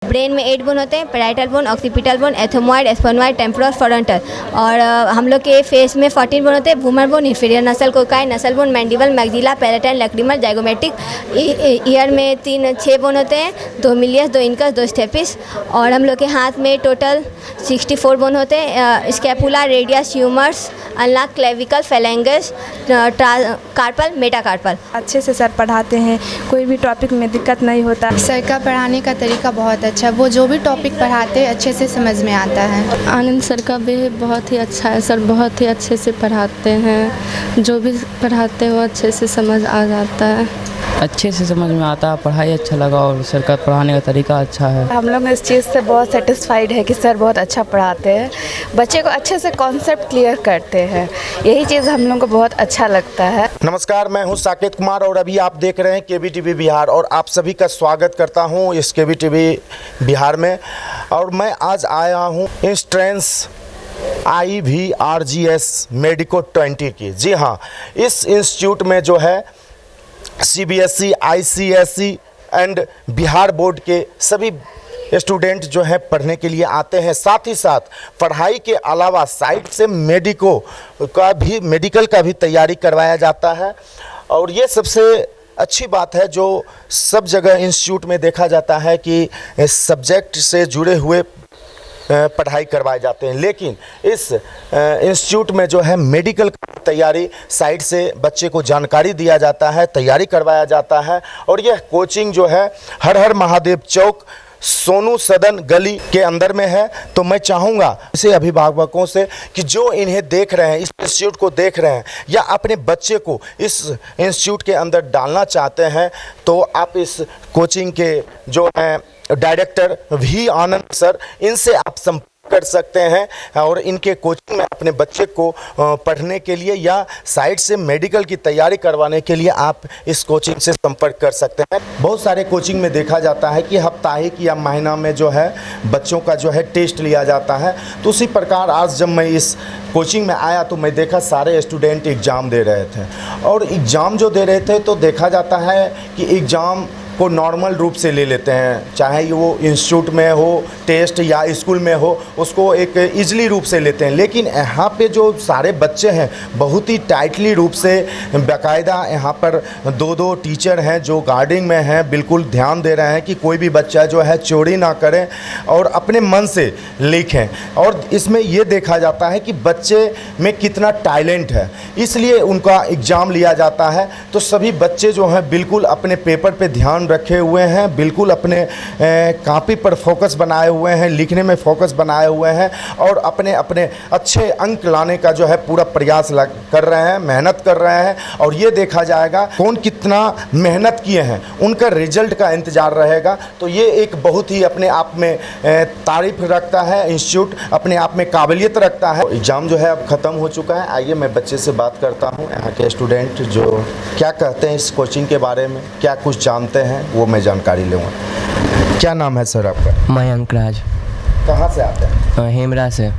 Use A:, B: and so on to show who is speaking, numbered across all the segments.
A: Brain में 8 bone होते हैं, parietal bone, occipital bone, ethmoid, sphenoid, temporal, frontal. और हम लोग के फेस में 14 बोन होते हैं, वूमर बोन, इंफीरियर नसल, कोकाई, नसल bone, mandible, maxilla, palatine, lacrimal, zygomatic. Year में 6 बोन होते हैं, 2 मिलियस, 2 इनकस, 2 स्टेपिस। और हम लोग के हाथ में टोटल 64 बोन होते हैं, स्कैपुला, रेडियस, ह्यूमर्स, अनला, क्लेविकल, फेलेंगस, कार्पल, मेटाकार्पल।
B: अच्छे से सर पढ़ाते हैं, कोई भी टॉपिक में दिक्कत नहीं होता।
C: सर का पढ़ाने का तरीका बहुत अच्छा है, वो जो भी टॉपिक पढ़ाते हैं अच्छे से समझ में आता है।
D: आनंद सर का भी बहुत ही अच्छा है, सर बहुत ही अच्छे से पढ़ाते हैं, जो भी पढ़ाते हैं वो अच्छे से समझ आ जाता है।
E: अच्छे से समझ में आता है, पढ़ाई अच्छा लगा और सर का पढ़ाने का तरीका अच्छा है।
B: हम लोग इस चीज़ से बहुत सेटिस्फाइड है कि सर बहुत अच्छा पढ़ाते हैं, बच्चे को अच्छे से कॉन्सेप्ट क्लियर करते हैं, यही चीज़ हम लोग को बहुत अच्छा लगता है।
F: नमस्कार, मैं हूं साकेत कुमार और अभी आप देख रहे हैं केबीटीवी बिहार और आप सभी का स्वागत करता हूं इस केबीटीवी बिहार में। और मैं आज आया हूं इंस्ट्रेंस IVRGS मेडिको 20 की। जी हाँ, इस इंस्टीट्यूट में जो है CBSE, ICSE and Bihar board के सभी स्टूडेंट जो है पढ़ने के लिए आते हैं। साथ ही साथ पढ़ाई के अलावा साइड से मेडिकल का भी तैयारी करवाया जाता है। और ये सबसे अच्छी बात है जो सब जगह इंस्टीट्यूट में देखा जाता है कि सब्जेक्ट से जुड़े हुए पढ़ाई करवाए जाते हैं, लेकिन इस इंस्टीट्यूट में जो है मेडिकल तैयारी साइड से बच्चे को जानकारी दिया जाता है, तैयारी करवाया जाता है। और यह कोचिंग जो है हर हर महादेव चौक सोनू सदन गली के अंदर में है। तो मैं चाहूँगा इसे अभिभावकों से कि जो इन्हें देख रहे हैं, इस इंस्टीट्यूट को देख रहे हैं या अपने बच्चे को इस इंस्टीट्यूट के अंदर डालना चाहते हैं, तो आप इस कोचिंग के जो हैं डायरेक्टर V आनंद सर, इनसे आप संपर्क कर सकते हैं और इनके कोचिंग में अपने बच्चे को पढ़ने के लिए या साइड से मेडिकल की तैयारी करवाने के लिए आप इस कोचिंग से संपर्क कर सकते हैं। बहुत सारे कोचिंग में देखा जाता है कि हफ्ताहिक या महीना में जो है बच्चों का जो है टेस्ट लिया जाता है। तो उसी प्रकार आज जब मैं इस कोचिंग में आया तो मैं देखा सारे स्टूडेंट एग्ज़ाम दे रहे थे और एग्ज़ाम जो दे रहे थे तो देखा जाता है कि एग्ज़ाम को नॉर्मल रूप से ले लेते हैं, चाहे वो इंस्टीट्यूट में हो टेस्ट या स्कूल में हो, उसको एक इजली रूप से लेते हैं। लेकिन यहाँ पे जो सारे बच्चे हैं बहुत ही टाइटली रूप से बाकायदा यहाँ पर 2-2 टीचर हैं जो गार्डिंग में हैं, बिल्कुल ध्यान दे रहे हैं कि कोई भी बच्चा जो है चोरी ना करें और अपने मन से लिखें। और इसमें ये देखा जाता है कि बच्चे में कितना टैलेंट है, इसलिए उनका एग्ज़ाम लिया जाता है। तो सभी बच्चे जो हैं बिल्कुल अपने पेपर पे ध्यान रखे हुए हैं, बिल्कुल अपने कॉपी पर फोकस बनाए हुए हैं, लिखने में फोकस बनाए हुए हैं और अपने अपने अच्छे अंक लाने का जो है पूरा प्रयास कर रहे हैं, मेहनत कर रहे हैं। और ये देखा जाएगा कौन कितना मेहनत किए हैं, उनका रिजल्ट का इंतज़ार रहेगा। तो ये एक बहुत ही अपने आप में तारीफ रखता है, इंस्टीट्यूट अपने आप में काबिलियत रखता है। एग्ज़ाम जो है अब ख़त्म हो चुका है। आइए मैं बच्चे से बात करता हूँ, यहाँ के स्टूडेंट जो क्या कहते हैं इस कोचिंग के बारे में, क्या कुछ जानते हैं वो मैं जानकारी लूँगा। क्या नाम है सर आपका?
G: मयंक राज।
F: कहाँ से आते हैं?
G: हेमरा से।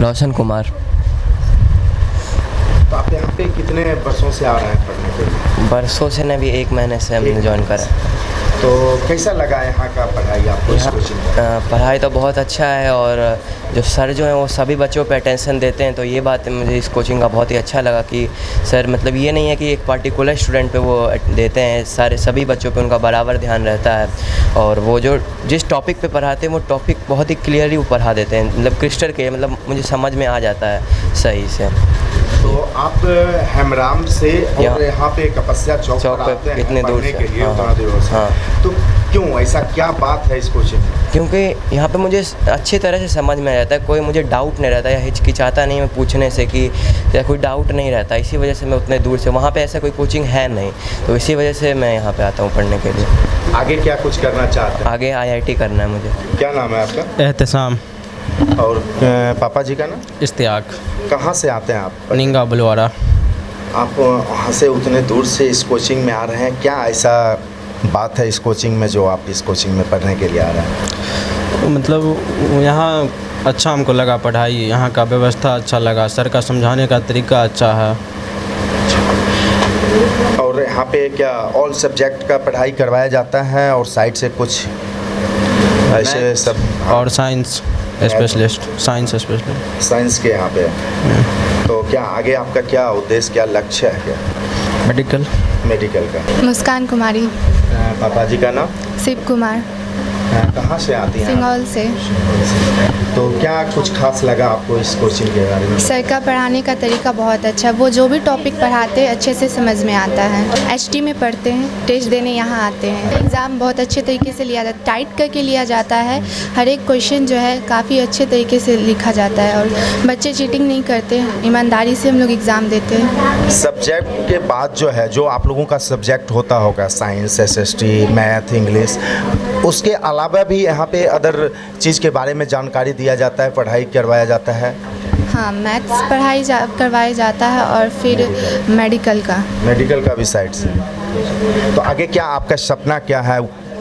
G: रोशन कुमार।
F: तो आप यहाँ पे कितने वर्षों से आ रहे हैं पढ़ने के लिए?
G: बरसों से नहीं, भी 1 महीने से हमने ज्वाइन करा।
F: तो कैसा लगा यहाँ का पढ़ाई आपको? इस कोचिंग का
G: पढ़ाई तो बहुत अच्छा है और जो सर जो हैं वो सभी बच्चों पे अटेंशन देते हैं। तो ये बात मुझे इस कोचिंग का बहुत ही अच्छा लगा कि सर मतलब ये नहीं है कि एक पार्टिकुलर स्टूडेंट पे वो देते हैं, सभी बच्चों पे उनका बराबर ध्यान रहता है। और वो जो जिस टॉपिक पे पढ़ाते हैं वो टॉपिक बहुत ही क्लियरली वो पढ़ा देते हैं, मतलब क्रिस्टल के, मतलब मुझे समझ में आ जाता है सही से।
F: तो आप हेमराम से और यहाँ पे कपस्या चौक पर आते हैं
G: इतने दूर
F: के लिए?
G: हाँ।
F: तो क्यों, ऐसा क्या बात है इस कोचिंग में?
G: क्योंकि यहाँ पे मुझे अच्छी तरह से समझ में आ जाता है, कोई मुझे डाउट नहीं रहता या हिचकिचाता नहीं मैं पूछने से कि या कोई डाउट नहीं रहता। इसी वजह से मैं उतने दूर से, वहाँ पे ऐसा कोई कोचिंग है नहीं, तो इसी वजह से मैं यहाँ पे आता हूँ पढ़ने के लिए।
F: आगे क्या कुछ करना चाहते हैं?
G: आगे IIT करना है मुझे।
F: क्या नाम है आपका?
H: एहतसाम।
F: और पापा जी का नाम?
H: इश्तियाक।
F: कहाँ से आते हैं आप?
H: निंगा बलवाड़ा।
F: आप वहाँ से उतने दूर से इस कोचिंग में आ रहे हैं, क्या ऐसा बात है इस कोचिंग में जो आप इस कोचिंग में पढ़ने के लिए आ रहे हैं?
H: मतलब यहाँ अच्छा हमको लगा, पढ़ाई यहाँ का व्यवस्था अच्छा लगा, सर का समझाने का तरीका अच्छा है।
F: और यहाँ पे क्या ऑल सब्जेक्ट का पढ़ाई करवाया जाता है और साइड से कुछ ऐसे सब
H: और science specialist, science specialist.
F: Science के यहाँ पे हैं। तो क्या आगे आपका क्या उद्देश्य, क्या लक्ष्य है, क्या
H: मेडिकल।
F: मेडिकल का?
C: मुस्कान कुमारी।
F: पापा जी का नाम?
C: शिव कुमार।
F: कहाँ से आती हैं?
C: सिंगौल से।
F: तो क्या कुछ खास लगा आपको इस कोचिंग के बारे में?
C: सर का पढ़ाने का तरीका बहुत अच्छा है। वो जो भी टॉपिक पढ़ाते हैं अच्छे से समझ में आता है। एचटी में पढ़ते हैं, टेस्ट देने यहाँ आते हैं। एग्ज़ाम बहुत अच्छे तरीके से लिया जाता है, टाइट करके लिया जाता है। हर एक क्वेश्चन जो है काफ़ी अच्छे तरीके से लिखा जाता है और बच्चे चीटिंग नहीं करते, ईमानदारी से हम लोग एग्ज़ाम देते हैं।
F: सब्जेक्ट के बाद जो है, जो आप लोगों का सब्जेक्ट होता होगा, साइंस, एसएसटी, मैथ, इंग्लिश, उसके अलावा भी यहाँ पे अदर चीज़ के बारे में जानकारी दिया जाता है, पढ़ाई करवाया जाता है?
C: हाँ, मैथ्स करवाया जाता है और फिर मेडिकल का
F: भी साइड से। तो आगे क्या आपका सपना क्या है,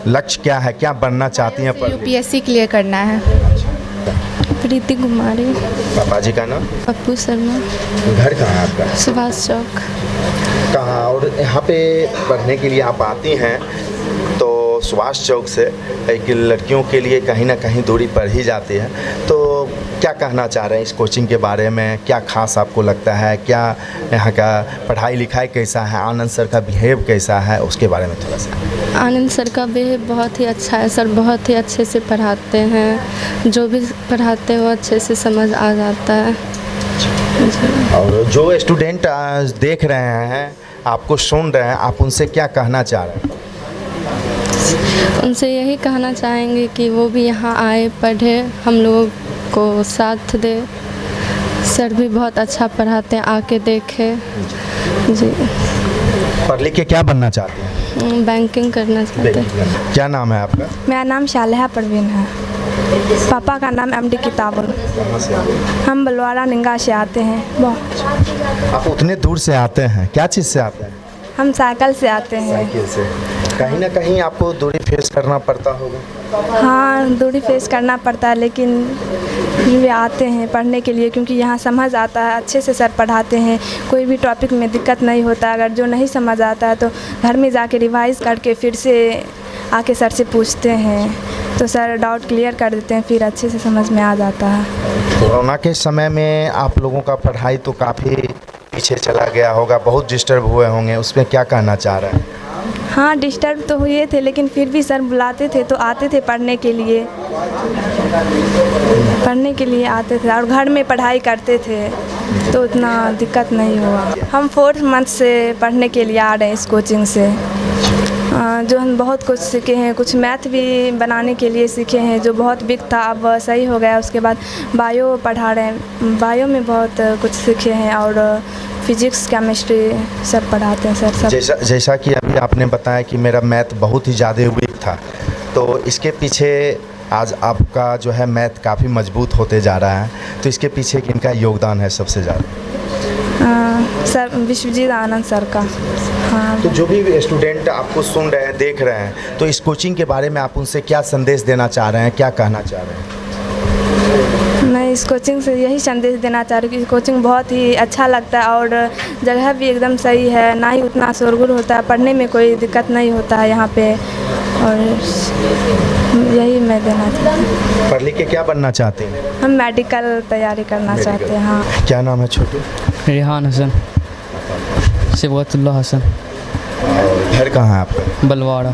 F: लक्ष्य क्या है, क्या बनना चाहती हैं?
C: यूपीएससी क्लियर करना है।
D: प्रीति कुमारी।
F: पापा जी का नाम?
D: पप्पू शर्मा।
F: घर कहाँ है आपका?
D: सुभाष चौक।
F: कहाँ? और यहाँ पे पढ़ने के लिए आप आती हैं तो सुभाष चौक से एक लड़कियों के लिए कहीं ना कहीं दूरी पड़ ही जाती है, तो क्या कहना चाह रहे हैं इस कोचिंग के बारे में? क्या खास आपको लगता है? क्या यहाँ का पढ़ाई लिखाई कैसा है? आनंद सर का बिहेव कैसा है, उसके बारे में थोड़ा सा।
D: आनंद सर का बिहेव बहुत ही अच्छा है सर, बहुत ही अच्छे से पढ़ाते हैं। जो भी पढ़ाते हैं वो अच्छे से समझ आ जाता है।
F: और जो स्टूडेंट देख रहे हैं, आपको सुन रहे हैं, आप उनसे क्या कहना चाह रहे हैं?
D: उनसे यही कहना चाहेंगे कि वो भी यहाँ आए, पढ़े, हम लोगों को साथ दे। सर भी बहुत अच्छा पढ़ाते हैं, आके देखे। जी।
F: पढ़ लिख के क्या बनना चाहते हैं?
D: बैंकिंग करना चाहते हैं।
F: क्या नाम है आपका?
I: मेरा नाम शालिहा परवीन है। पापा का नाम एमडी किताबुल।
F: कहाँ से आते हैं?
I: हम बलवाड़ा निंगा से आते हैं। बहुत।
F: आप उतने दूर से आते हैं, क्या चीज़ से आते हैं?
I: हम साइकिल से आते हैं।
F: साइकिल से। कहीं ना कहीं आपको दूरी फेस करना पड़ता होगा?
I: हाँ, दूरी फेस करना पड़ता है, लेकिन फिर भी आते हैं पढ़ने के लिए, क्योंकि यहाँ समझ आता है, अच्छे से सर पढ़ाते हैं। कोई भी टॉपिक में दिक्कत नहीं होता। अगर जो नहीं समझ आता है तो घर में जाके रिवाइज़ करके फिर से आके सर से पूछते हैं, तो सर डाउट क्लियर कर देते हैं, फिर अच्छे से समझ में आ जाता है।
F: कोरोना के समय में आप लोगों का पढ़ाई तो काफ़ी पीछे चला गया होगा, बहुत डिस्टर्ब हुए होंगे, उसमें क्या कहना चाह रहे हैं?
I: हाँ, डिस्टर्ब तो हुए थे, लेकिन फिर भी सर बुलाते थे तो आते थे पढ़ने के लिए। पढ़ने के लिए आते थे और घर में पढ़ाई करते थे, तो उतना दिक्कत नहीं हुआ। हम 4th मंथ से पढ़ने के लिए आ रहे हैं इस कोचिंग से। जो हम बहुत कुछ सीखे हैं, कुछ मैथ भी बनाने के लिए सीखे हैं, जो बहुत वीक था अब सही हो गया। उसके बाद बायो पढ़ा रहे हैं, बायो में बहुत कुछ सीखे हैं, और फिजिक्स, केमिस्ट्री सब पढ़ाते हैं सर सब।
F: जैसा कि अभी आपने बताया कि मेरा मैथ बहुत ही ज़्यादा वीक था, तो इसके पीछे आज आपका जो है मैथ काफ़ी मजबूत होते जा रहा है, तो इसके पीछे किनका योगदान है सबसे ज़्यादा?
I: सर विश्वजीत आनंद सर का। हाँ।
F: तो जो भी स्टूडेंट आपको सुन रहे हैं, देख रहे हैं, तो इस कोचिंग के बारे में आप उनसे क्या संदेश देना चाह रहे हैं, क्या कहना चाह रहे हैं?
I: मैं इस कोचिंग से यही संदेश देना चाह रही हूँ कि कोचिंग बहुत ही अच्छा लगता है और जगह भी एकदम सही है, ना ही उतना शोरगुल होता है, पढ़ने में कोई दिक्कत नहीं होता है यहाँ पे, और यही मैं देना चाहती हूँ।
F: पढ़ लिख के क्या बनना चाहते हैं?
I: हम मेडिकल तैयारी करना चाहते हैं। हाँ।
F: क्या नाम है छोटू?
E: रेहान हसन। सिबगतुल्लाह हसन।
F: घर कहाँ है आपका?
E: बलवाड़ा।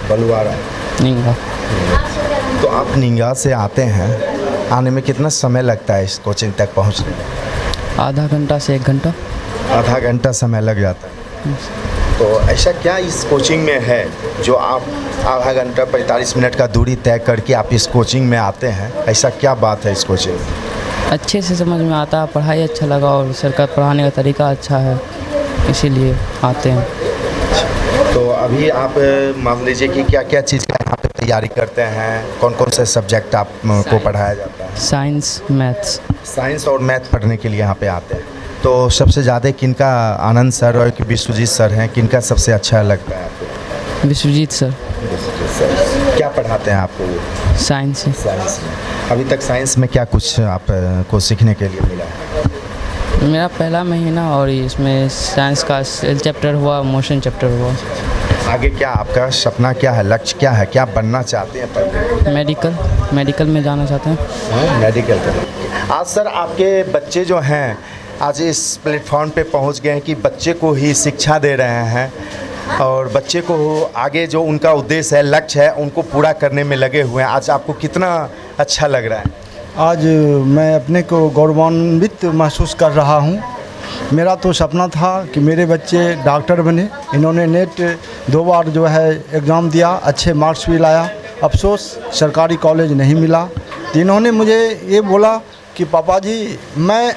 F: बलवाड़ा
E: निंगा।
F: तो आप निंगा से आते हैं, आने में कितना समय लगता है इस कोचिंग तक पहुँचने में?
E: आधा घंटा से 1 घंटा।
F: आधा घंटा समय लग जाता है। तो ऐसा क्या इस कोचिंग में है जो आप आधा घंटा 45 मिनट का दूरी तय करके आप इस कोचिंग में आते हैं? ऐसा क्या बात है इस कोचिंग में?
E: अच्छे से समझ में आता है, पढ़ाई अच्छा लगा और सर का पढ़ाने का तरीका अच्छा है, इसीलिए आते हैं।
F: तो अभी आप मान लीजिए कि क्या क्या चीज़ का यहाँ पे तैयारी करते हैं, कौन कौन से सब्जेक्ट आपको पढ़ाया जाता है?
E: Science, maths.
F: साइंस और मैथ पढ़ने के लिए यहाँ पे आते हैं। तो सबसे ज़्यादा किनका, आनंद सर और विश्वजीत सर हैं, किनका सबसे अच्छा लगता है आपको?
E: विश्वजीत सर।
F: विश्वजीत सर क्या पढ़ाते हैं आपको?
E: साइंस।
F: साइंस में अभी तक साइंस में क्या कुछ आपको सीखने के लिए मिला है?
E: मेरा पहला महीना और इसमें साइंस का सेल चैप्टर हुआ, मोशन चैप्टर हुआ।
F: आगे क्या आपका सपना क्या है, लक्ष्य क्या है, क्या बनना चाहते हैं पढ़
E: मेडिकल में जाना चाहते हैं।
F: मेडिकल का। आज सर आपके बच्चे जो हैं आज इस प्लेटफॉर्म पे पहुंच गए हैं कि बच्चे को ही शिक्षा दे रहे हैं और बच्चे को आगे जो उनका उद्देश्य है, लक्ष्य है, उनको पूरा करने में लगे हुए हैं। आज आपको कितना अच्छा लग रहा है?
J: आज मैं अपने को गौरवान्वित महसूस कर रहा हूँ। मेरा तो सपना था कि मेरे बच्चे डॉक्टर बने। इन्होंने नेट 2 बार जो है एग्ज़ाम दिया, अच्छे मार्क्स भी लाया। अफसोस सरकारी कॉलेज नहीं मिला। तो इन्होंने मुझे ये बोला कि पापा जी मैं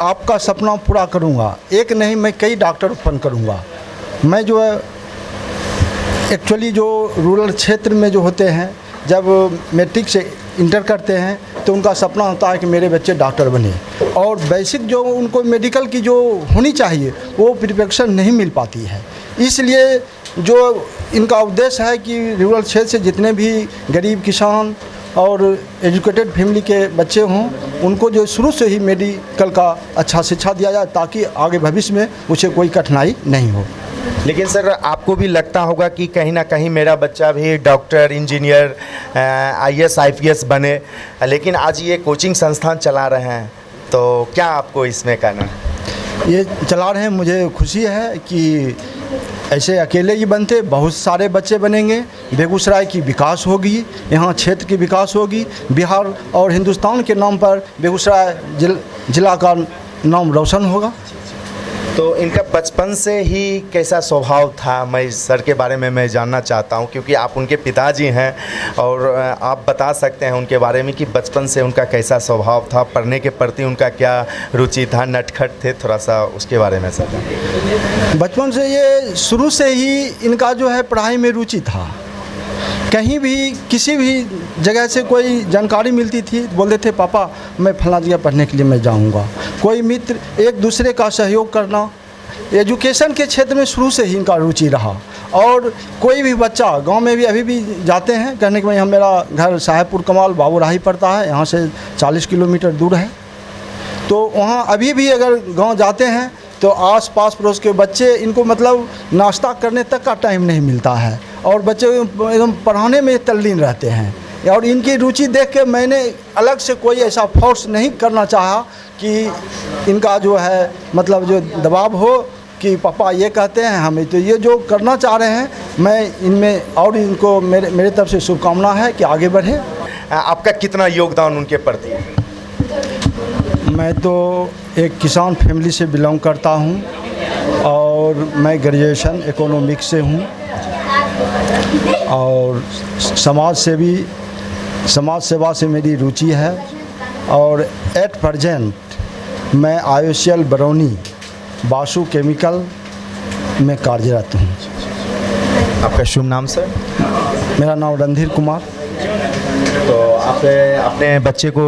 J: आपका सपना पूरा करूँगा, एक नहीं मैं कई डॉक्टर उत्पन्न करूँगा। मैं जो है एक्चुअली जो रूरल क्षेत्र में जो होते हैं जब मैट्रिक से इंटर करते हैं तो उनका सपना होता है कि मेरे बच्चे डॉक्टर बने और बेसिक जो उनको मेडिकल की जो होनी चाहिए वो प्रिपरेशन नहीं मिल पाती है। इसलिए जो इनका उद्देश्य है कि रूरल क्षेत्र से जितने भी गरीब किसान और एजुकेटेड फैमिली के बच्चे हों उनको जो शुरू से ही मेडिकल का अच्छा शिक्षा दिया जाए ताकि आगे भविष्य में उसे कोई कठिनाई नहीं हो।
F: लेकिन सर आपको भी लगता होगा कि कहीं ना कहीं मेरा बच्चा भी डॉक्टर, इंजीनियर, IAS IPS बने, लेकिन आज ये कोचिंग संस्थान चला रहे हैं, तो क्या आपको इसमें कहना है?
J: ये चला रहे हैं, मुझे खुशी है कि ऐसे अकेले ही बनते बहुत सारे बच्चे बनेंगे। बेगूसराय की विकास होगी, यहाँ क्षेत्र की विकास होगी, बिहार और हिंदुस्तान के नाम पर बेगूसराय जिला का नाम रोशन होगा।
F: तो इनका बचपन से ही कैसा स्वभाव था, मैं सर के बारे में मैं जानना चाहता हूँ क्योंकि आप उनके पिताजी हैं और आप बता सकते हैं उनके बारे में कि बचपन से उनका कैसा स्वभाव था, पढ़ने के प्रति उनका क्या रुचि था, नटखट थे, थोड़ा सा उसके बारे में सर।
J: बचपन से ये शुरू से ही इनका जो है पढ़ाई में रुचि था। कहीं भी किसी भी जगह से कोई जानकारी मिलती थी बोलते थे पापा मैं फलां जगह पढ़ने के लिए मैं जाऊंगा। कोई मित्र एक दूसरे का सहयोग करना, एजुकेशन के क्षेत्र में शुरू से ही इनका रुचि रहा। और कोई भी बच्चा गांव में भी अभी भी जाते हैं कहने के भाई हम मेरा घर साहेबपुर कमाल बाबूराही पड़ता है, यहाँ से 40 किलोमीटर दूर है, तो वहाँ अभी भी अगर गाँव जाते हैं तो आस पास पड़ोस के बच्चे इनको मतलब नाश्ता करने तक का टाइम नहीं मिलता है और बच्चे एकदम पढ़ाने में तल्लीन रहते हैं। और इनकी रुचि देख के मैंने अलग से कोई ऐसा फोर्स नहीं करना चाहा कि इनका जो है मतलब जो दबाव हो कि पापा ये कहते हैं हमें, तो ये जो करना चाह रहे हैं मैं इनमें और इनको मेरे तरफ से शुभकामना है कि आगे बढ़े।
F: आपका कितना योगदान उनके प्रति?
J: मैं तो एक किसान फैमिली से बिलोंग करता हूँ और मैं ग्रेजुएशन इकोनॉमिक्स से हूँ और समाज सेवा से मेरी रुचि है और एट प्रेजेंट मैं IOCL बरौनी बासु केमिकल में कार्यरत हूँ।
F: आपका शुभ नाम सर?
J: मेरा नाम रणधीर कुमार।
F: तो आप अपने बच्चे को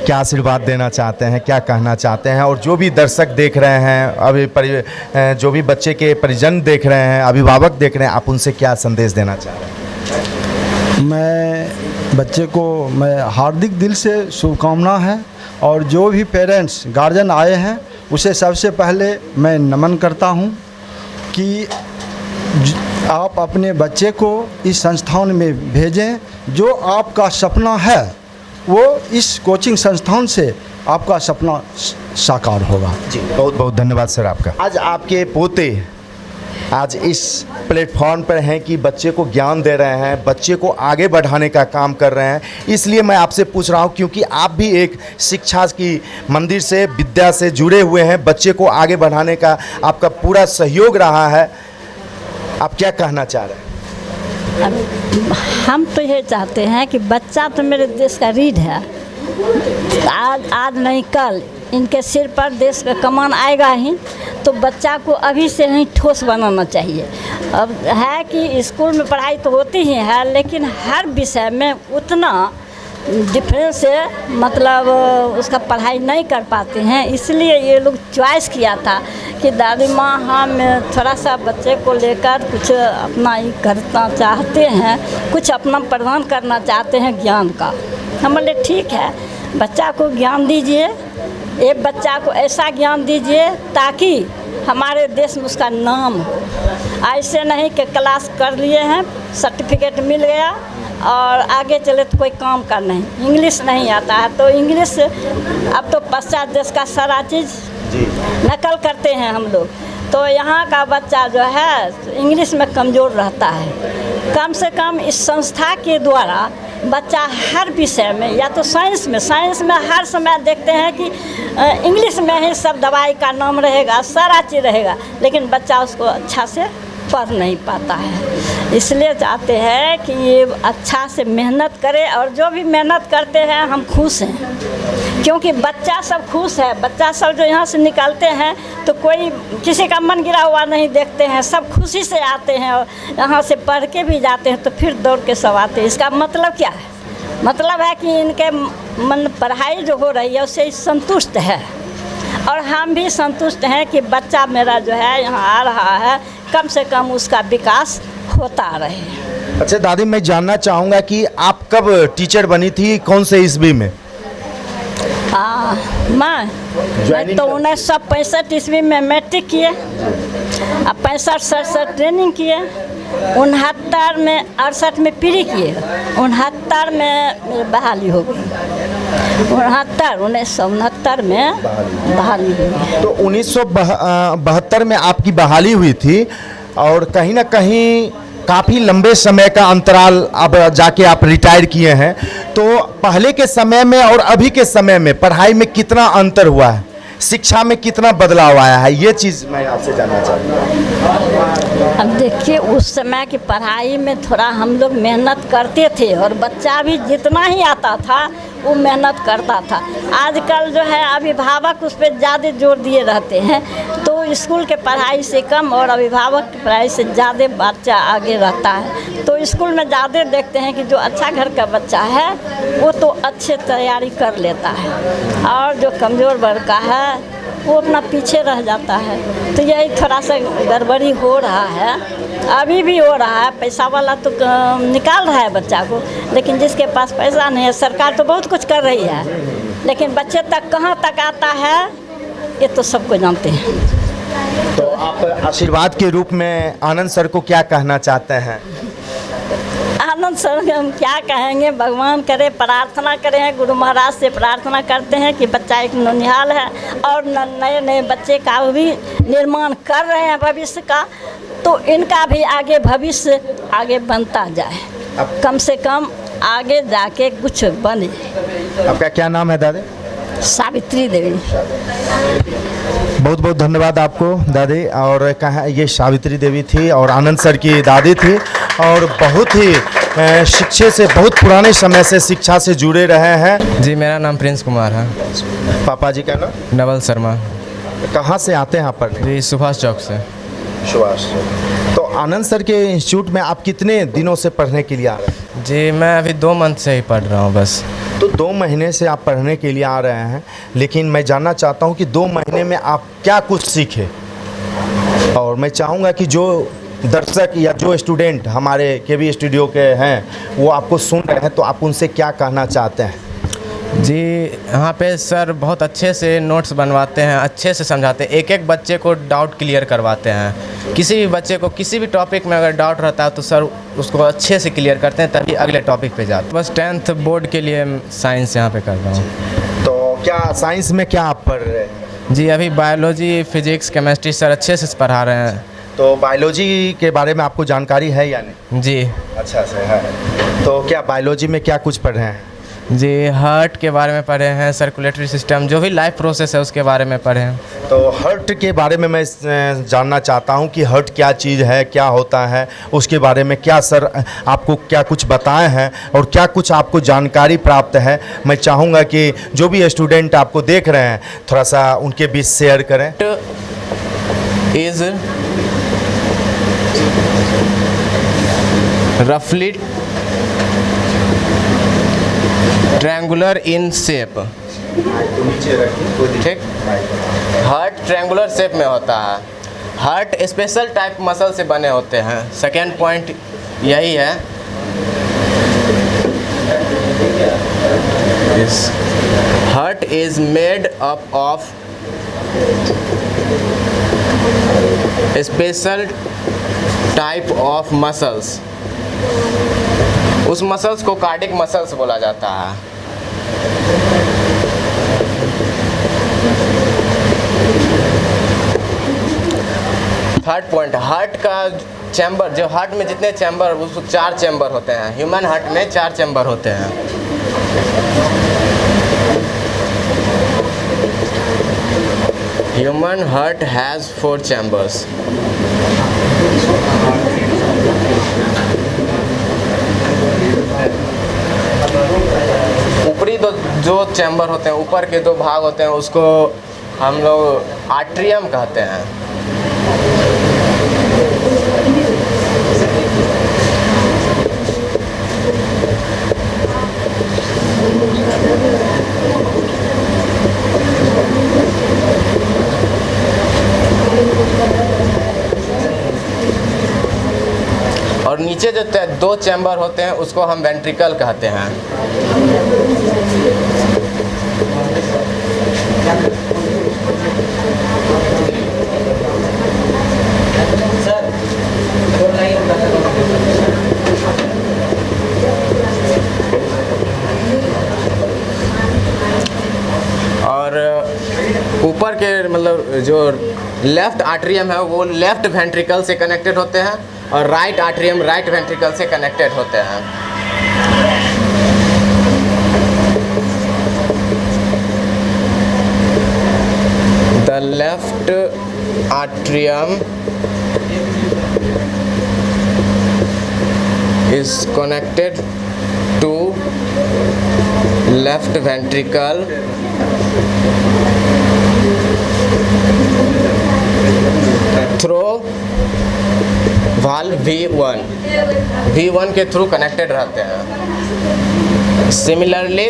F: क्या आशीर्वाद देना चाहते हैं, क्या कहना चाहते हैं? और जो भी दर्शक देख रहे हैं, अभी जो भी बच्चे के परिजन देख रहे हैं, अभिभावक देख रहे हैं, आप उनसे क्या संदेश देना चाह रहे हैं?
J: मैं बच्चे को मैं हार्दिक दिल से शुभकामना है और जो भी पेरेंट्स गार्जियन आए हैं उसे सबसे पहले मैं नमन करता हूं कि आप अपने बच्चे को इस संस्थान में भेजें। जो आपका सपना है वो इस कोचिंग संस्थान से आपका सपना साकार होगा।
F: जी बहुत बहुत धन्यवाद सर आपका। आज आपके पोते आज इस प्लेटफॉर्म पर हैं कि बच्चे को ज्ञान दे रहे हैं, बच्चे को आगे बढ़ाने का काम कर रहे हैं। इसलिए मैं आपसे पूछ रहा हूं क्योंकि आप भी एक शिक्षा की मंदिर से, विद्या से जुड़े हुए हैं, बच्चे को आगे बढ़ाने का आपका पूरा सहयोग रहा है। आप क्या कहना चाह रहे हैं?
K: हम तो ये चाहते हैं कि बच्चा तो मेरे देश का रीढ़ है, आज नहीं कल इनके सिर पर देश का कमान आएगा ही, तो बच्चा को अभी से ही ठोस बनाना चाहिए। अब है कि स्कूल में पढ़ाई तो होती ही है लेकिन हर विषय में उतना डिफरेंस से मतलब उसका पढ़ाई नहीं कर पाते हैं, इसलिए ये लोग चॉइस किया था कि दादी माँ हम थोड़ा सा बच्चे को लेकर कुछ अपना ही करना चाहते हैं, कुछ अपना प्रदान करना चाहते हैं ज्ञान का। हम बोले ठीक है, बच्चा को ज्ञान दीजिए, एक बच्चा को ऐसा ज्ञान दीजिए ताकि हमारे देश में उसका नाम हो। ऐसे नहीं कि क्लास कर लिए हैं, सर्टिफिकेट मिल गया और आगे चले तो कोई काम का नहीं, इंग्लिश नहीं आता है तो इंग्लिश, अब तो पश्चात देश का सारा चीज़ नकल करते हैं हम लोग, तो यहाँ का बच्चा जो है इंग्लिश में कमज़ोर रहता है। कम से कम इस संस्था के द्वारा बच्चा हर विषय में, या तो साइंस में हर समय देखते हैं कि इंग्लिश में ही सब दवाई का नाम रहेगा, सारा चीज़ रहेगा, लेकिन बच्चा उसको अच्छा से पढ़ नहीं पाता है। इसलिए चाहते हैं कि ये अच्छा से मेहनत करे, और जो भी मेहनत करते हैं हम खुश हैं, क्योंकि बच्चा सब खुश है। बच्चा सब जो यहाँ से निकलते हैं तो कोई किसी का मन गिरा हुआ नहीं देखते हैं, सब खुशी से आते हैं और यहाँ से पढ़ के भी जाते हैं तो फिर दौड़ के सब आते हैं। इसका मतलब क्या है? मतलब है कि इनके मन पढ़ाई जो हो रही है उससे संतुष्ट है, और हम भी संतुष्ट हैं कि बच्चा मेरा जो है यहाँ आ रहा है, कम से कम उसका विकास होता रहे।
F: अच्छा दादी, मैं जानना चाहूँगा कि आप कब टीचर बनी थी, कौन से ईस्वी में?
K: मैं तो 1965 ईस्वी में मैट्रिक किए, अब 65-67 ट्रेनिंग किए, 69 में 68 में प्री किए, 69 में मेरी बहाली हो गई, 1969 में बहाली हुई।
F: तो 1972 में आपकी बहाली हुई थी, और कहीं ना कहीं काफ़ी लंबे समय का अंतराल अब जाके आप रिटायर किए हैं, तो पहले के समय में और अभी के समय में पढ़ाई में कितना अंतर हुआ है, शिक्षा में कितना बदलाव आया है, ये चीज़ मैं आपसे जानना चाहता हूँ।
K: अब देखिए, उस समय की पढ़ाई में थोड़ा हम लोग मेहनत करते थे, और बच्चा भी जितना ही आता था वो मेहनत करता था। आजकल जो है अभिभावक उस पर ज़्यादा जोर दिए रहते हैं, तो स्कूल के पढ़ाई से कम और अभिभावक की पढ़ाई से ज़्यादा बच्चा आगे रहता है। तो स्कूल में ज़्यादा देखते हैं कि जो अच्छा घर का बच्चा है वो तो अच्छे तैयारी कर लेता है, और जो कमज़ोर वर्ग का है वो अपना पीछे रह जाता है। तो यही थोड़ा सा गड़बड़ी हो रहा है, अभी भी हो रहा है। पैसा वाला तो निकाल रहा है बच्चा को, लेकिन जिसके पास पैसा नहीं है, सरकार तो बहुत कुछ कर रही है, लेकिन बच्चे तक कहाँ तक आता है ये तो सबको जानते हैं।
F: तो आप आशीर्वाद के रूप में आनंद सर को क्या कहना चाहते हैं?
K: आनंद सर के हम क्या कहेंगे, भगवान करे, प्रार्थना करें, गुरु महाराज से प्रार्थना करते हैं कि बच्चा एक नौनिहाल है और नए नए बच्चे का भी निर्माण कर रहे हैं भविष्य का, तो इनका भी आगे भविष्य आगे बनता जाए, कम से कम आगे जाके कुछ बने।
F: आपका क्या नाम है दादी?
K: सावित्री देवी।
F: बहुत बहुत धन्यवाद आपको दादी। और कहा ये सावित्री देवी थी और आनंद सर की दादी थी, और बहुत ही शिक्षा से, बहुत पुराने समय से शिक्षा से जुड़े रहे हैं।
G: जी, मेरा नाम प्रिंस कुमार है।
F: पापा जी का नाम?
G: नवल शर्मा।
F: कहाँ से आते हैं आप पढ़ने?
G: जी, सुभाष चौक से।
F: सुभाष। तो आनंद सर के इंस्टीट्यूट में आप कितने दिनों से पढ़ने के लिए आ रहे हैं?
G: जी, मैं अभी 2 मंथ से ही पढ़ रहा हूँ बस।
F: तो 2 महीने से आप पढ़ने के लिए आ रहे हैं, लेकिन मैं जानना चाहता हूँ कि 2 महीने में आप क्या कुछ सीखे, और मैं चाहूँगा कि जो दर्शक या जो स्टूडेंट हमारे केवी स्टूडियो के हैं वो आपको सुन रहे हैं, तो आप उनसे क्या कहना चाहते हैं?
G: जी, यहाँ पे सर बहुत अच्छे से नोट्स बनवाते हैं, अच्छे से समझाते हैं, एक एक बच्चे को डाउट क्लियर करवाते हैं। किसी भी बच्चे को किसी भी टॉपिक में अगर डाउट रहता है तो सर उसको अच्छे से क्लियर करते हैं, तभी अगले टॉपिक पे जाते हैं। बस 10th बोर्ड के लिए साइंस यहाँ पे कर रहा हूँ।
F: तो क्या साइंस में क्या आप पढ़ रहे हैं?
G: जी, अभी बायोलॉजी, फिजिक्स, केमिस्ट्री सर अच्छे से पढ़ा रहे हैं।
F: तो बायोलॉजी के बारे में आपको जानकारी है या नहीं?
G: जी,
F: अच्छा से है। तो क्या बायोलॉजी में क्या कुछ पढ़ रहे हैं?
G: जी, हार्ट के बारे में पढ़े हैं, सर्कुलेटरी सिस्टम, जो भी लाइफ प्रोसेस है उसके बारे में पढ़े हैं।
F: तो हार्ट के बारे में मैं जानना चाहता हूं कि हार्ट क्या चीज़ है, क्या होता है, उसके बारे में क्या सर आपको क्या कुछ बताए हैं और क्या कुछ आपको जानकारी प्राप्त है। मैं चाहूँगा कि जो भी स्टूडेंट आपको देख रहे हैं थोड़ा सा उनके बीच शेयर करें।
G: इज़ रफली ट्रायंगुलर इन शेप, ठीक। हार्ट ट्रायंगुलर शेप में होता है। हार्ट स्पेशल टाइप मसल से बने होते हैं। सेकेंड पॉइंट यही है, heart is made up of
L: special type of muscles, उस मसल्स को कार्डिक मसल्स बोला जाता है। थर्ड पॉइंट, हार्ट का चैम्बर, जो हार्ट में जितने चैम्बर, उसको 4 चैम्बर होते हैं। ह्यूमन हार्ट में 4 चैम्बर होते हैं। Human heart has 4 chambers. ऊपरी जो चैम्बर होते हैं, ऊपर के 2 भाग होते हैं, उसको हम लोग आर्ट्रियम कहते हैं। और नीचे जो 2 चैम्बर होते हैं उसको हम वेंट्रिकल कहते हैं। और ऊपर के मतलब जो लेफ्ट आर्ट्रियम है वो लेफ्ट वेंट्रिकल से कनेक्टेड होते हैं, और राइट आर्ट्रियम राइट वेंट्रिकल से कनेक्टेड होते हैं। The left atrium is connected to left ventricle through valve V1 के थ्रू कनेक्टेड रहते हैं। Similarly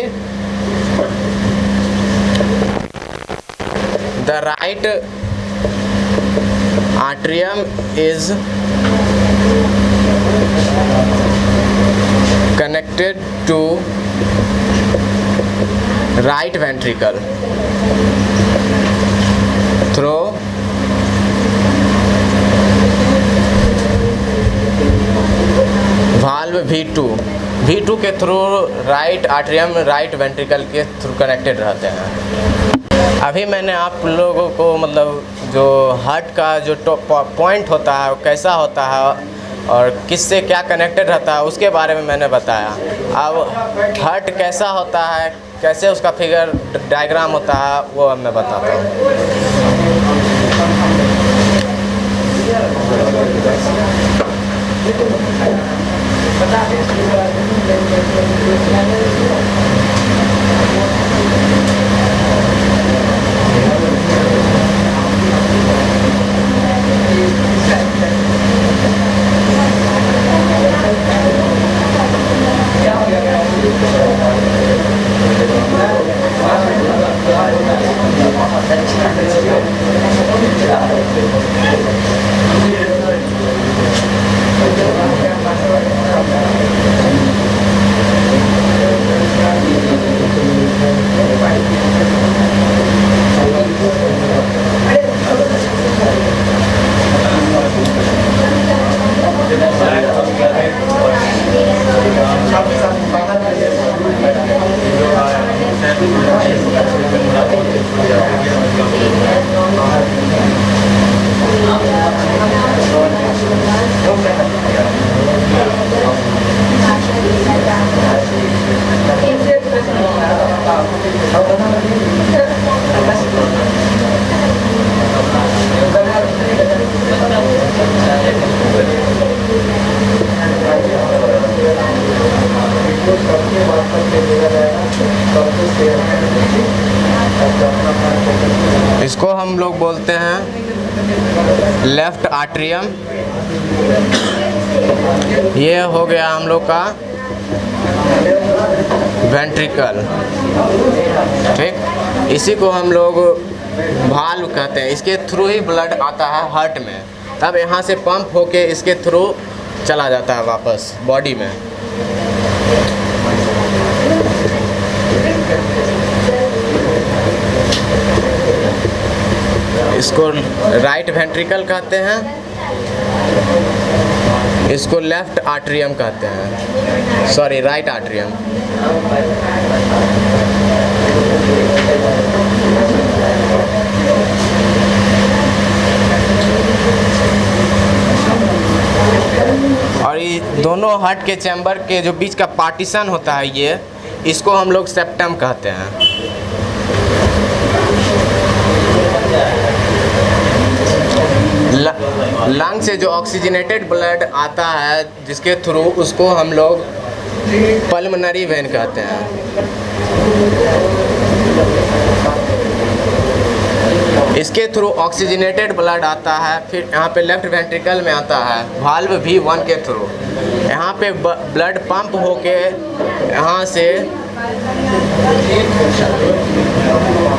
L: the right atrium is connected to right ventricle through valve V2 के through right atrium right ventricle के through connected रहते हैं। अभी मैंने आप लोगों को मतलब जो हार्ट का जो पॉइंट होता है वो कैसा होता है और किससे क्या कनेक्टेड रहता है उसके बारे में मैंने बताया। अब हार्ट कैसा होता है, कैसे उसका फिगर डायग्राम होता है, वो अब मैं बताता हूँ। इसको हम लोग बोलते हैं लेफ्ट आर्ट्रियम। ये हो गया हम लोग का वेंट्रिकल, ठीक। इसी को हम लोग वाल्व कहते हैं। इसके थ्रू ही ब्लड आता है हार्ट में, तब यहाँ से पंप होके इसके थ्रू चला जाता है वापस बॉडी में। इसको राइट वेंट्रिकल कहते हैं, इसको लेफ्ट आर्ट्रियम कहते हैं, सॉरी राइट आर्ट्रियम। और ये दोनों हार्ट के चैम्बर के जो बीच का पार्टीशन होता है, ये इसको हम लोग सेप्टम कहते हैं। लंग से जो ऑक्सीजनेटेड ब्लड आता है जिसके थ्रू, उसको हम लोग पल्मोनरी वेन कहते हैं। इसके थ्रू ऑक्सीजनेटेड ब्लड आता है, फिर यहाँ पे लेफ्ट वेंट्रिकल में आता है वाल्व V1 के थ्रू। यहाँ पे ब्लड पंप होके यहाँ से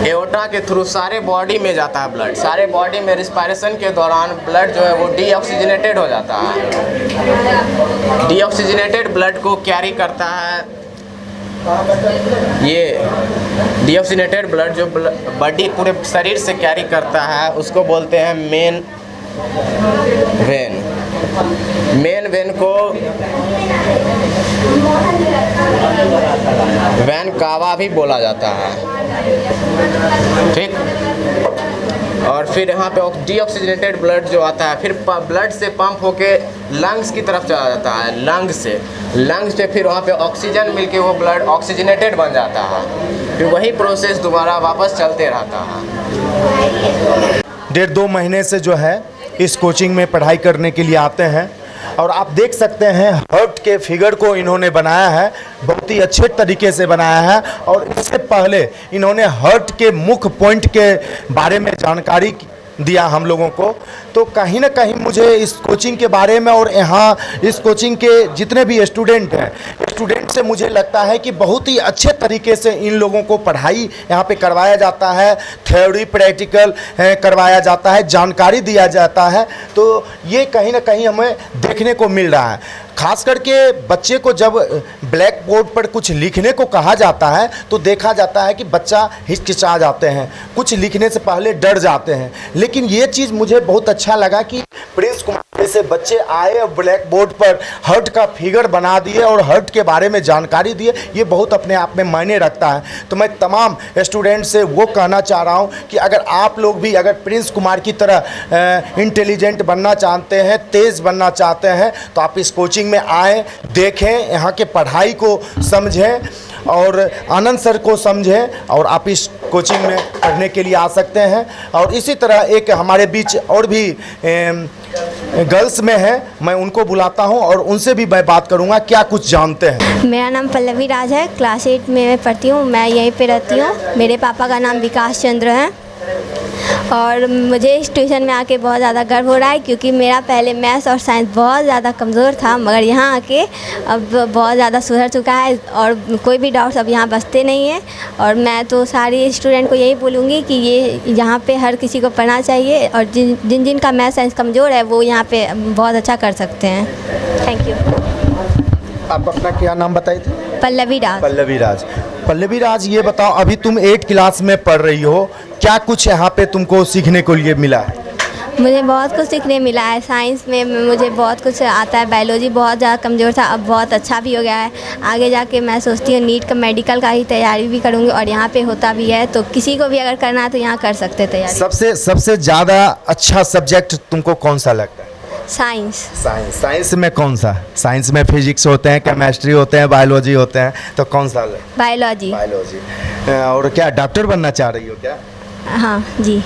L: एओर्टा के थ्रू सारे बॉडी में जाता है ब्लड। सारे बॉडी में रिस्पायरेशन के दौरान ब्लड जो है वो डीऑक्सीजनेटेड हो जाता है। डीऑक्सीजनेटेड ब्लड को कैरी करता है, ये डीऑक्सीजनेटेड ब्लड जो बॉडी पूरे शरीर से कैरी करता है उसको बोलते हैं मेन वेन। मेन वेन को वैन कावा भी बोला जाता है, ठीक। और फिर यहाँ पे डीऑक्सीजनेटेड ब्लड जो आता है, फिर ब्लड से पंप होके लंग्स की तरफ चला जाता है। लंग्स से फिर वहाँ पे ऑक्सीजन मिलके वो ब्लड ऑक्सीजनेटेड बन जाता है। फिर वही प्रोसेस दोबारा वापस चलते रहता है।
F: 1.5-2 महीने से जो है इस कोचिंग में पढ़ाई करने के लिए आते हैं और आप देख सकते हैं हार्ट के फिगर को इन्होंने बनाया है, बहुत ही अच्छे तरीके से बनाया है। और इससे पहले इन्होंने हार्ट के मुख्य पॉइंट के बारे में जानकारी दिया हम लोगों को। तो कहीं ना कहीं मुझे इस कोचिंग के बारे में और यहाँ इस कोचिंग के जितने भी स्टूडेंट हैं, स्टूडेंट से मुझे लगता है कि बहुत ही अच्छे तरीके से इन लोगों को पढ़ाई यहाँ पे करवाया जाता है, थ्योरी प्रैक्टिकल करवाया जाता है, जानकारी दिया जाता है। तो ये कहीं ना कहीं हमें देखने को मिल रहा है। खास करके बच्चे को जब ब्लैक बोर्ड पर कुछ लिखने को कहा जाता है तो देखा जाता है कि बच्चा हिचकिचा जाते हैं, कुछ लिखने से पहले डर जाते हैं। लेकिन ये चीज़ मुझे बहुत अच्छा लगा कि प्रिंस कुमार जैसे बच्चे आए और ब्लैक बोर्ड पर हार्ट का फिगर बना दिए और हार्ट के बारे में जानकारी दिए। ये बहुत अपने आप में मायने रखता है। तो मैं तमाम स्टूडेंट से वो कहना चाह रहा हूँ कि अगर आप लोग भी अगर प्रिंस कुमार की तरह इंटेलिजेंट बनना चाहते हैं, तेज़ बनना चाहते हैं, तो आप इस कोचिंग में आएँ, देखें, यहाँ के पढ़ाई को समझें और आनंद सर को समझें और आप इस कोचिंग में पढ़ने के लिए आ सकते हैं। और इसी तरह एक हमारे बीच और भी गर्ल्स में है, मैं उनको बुलाता हूं और उनसे भी मैं बात करूंगा क्या कुछ जानते हैं।
A: मेरा नाम पल्लवी राज है, क्लास 8 में मैं पढ़ती हूँ, मैं यहीं पे रहती हूँ। मेरे पापा का नाम विकास चंद्र है और मुझे इस ट्यूशन में आके बहुत ज़्यादा गर्व हो रहा है क्योंकि मेरा पहले मैथ्स और साइंस बहुत ज़्यादा कमज़ोर था, मगर यहाँ आके अब बहुत ज़्यादा सुधर चुका है और कोई भी डाउट्स अब यहाँ बचते नहीं हैं। और मैं तो सारी स्टूडेंट को यही बोलूँगी कि ये यहाँ पे हर किसी को पढ़ना चाहिए और जिन का मैथ्स साइंस कमज़ोर है वो यहाँ पे बहुत अच्छा कर सकते हैं। Thank you.
F: आप अपना क्या नाम बताए थे?
A: पल्लवी राज।
F: पल्लवी राज। पल्लवी राज, ये बताओ अभी तुम 8 क्लास में पढ़ रही हो, क्या कुछ यहाँ पे तुमको सीखने को लिए मिला है?
A: मुझे बहुत कुछ सीखने मिला है। साइंस में मुझे बहुत कुछ आता है, बायोलॉजी बहुत ज़्यादा कमज़ोर था, अब बहुत अच्छा भी हो गया है। आगे जाके मैं सोचती हूँ नीट का मेडिकल का ही तैयारी भी करूँगी और यहाँ पे होता भी है, तो किसी को भी अगर करना है तो यहाँ कर सकते हैं तैयारी।
F: सबसे ज़्यादा अच्छा सब्जेक्ट तुमको कौन सा लगता है?
A: साइंस।
F: साइंस में कौन सा? साइंस में फिजिक्स होते हैं, केमिस्ट्री होते हैं, बायोलॉजी होते हैं, तो कौन सा?
A: बायोलॉजी।
F: और क्या डॉक्टर बनना चाह रही हो क्या?
A: हाँ जी।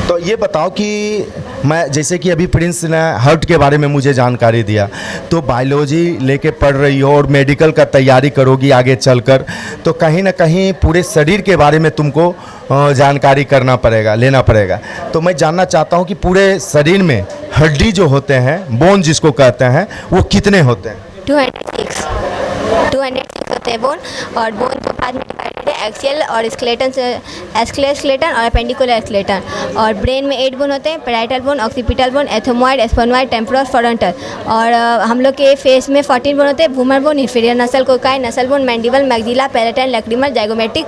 F: तो ये बताओ कि मैं जैसे कि अभी प्रिंस ने हार्ट के बारे में मुझे जानकारी दिया, तो बायोलॉजी लेके पढ़ रही हो और मेडिकल का तैयारी करोगी आगे चलकर, तो कहीं ना कहीं पूरे शरीर के बारे में तुमको जानकारी करना पड़ेगा, लेना पड़ेगा। तो मैं जानना चाहता हूँ कि पूरे शरीर में हड्डी जो होते हैं, बोन जिसको कहते हैं, वो कितने होते हैं?
A: 206 होते हैं बोन, और बोन तो बाद में डिवाइडेड है एक्सियल और स्केलेटन और एपेंडिकुलर स्केलेटन। और ब्रेन में 8 बोन होते हैं, parietal bone, occipital bone, ethmoid, sphenoid, temporal, frontal. और हम लोग के फेस में 14 बोन होते हैं, वूमर बोन, इंफीरियर नसल, कोकाई, नसल bone, mandible, maxilla, palatine, lacrimal, zygomatic.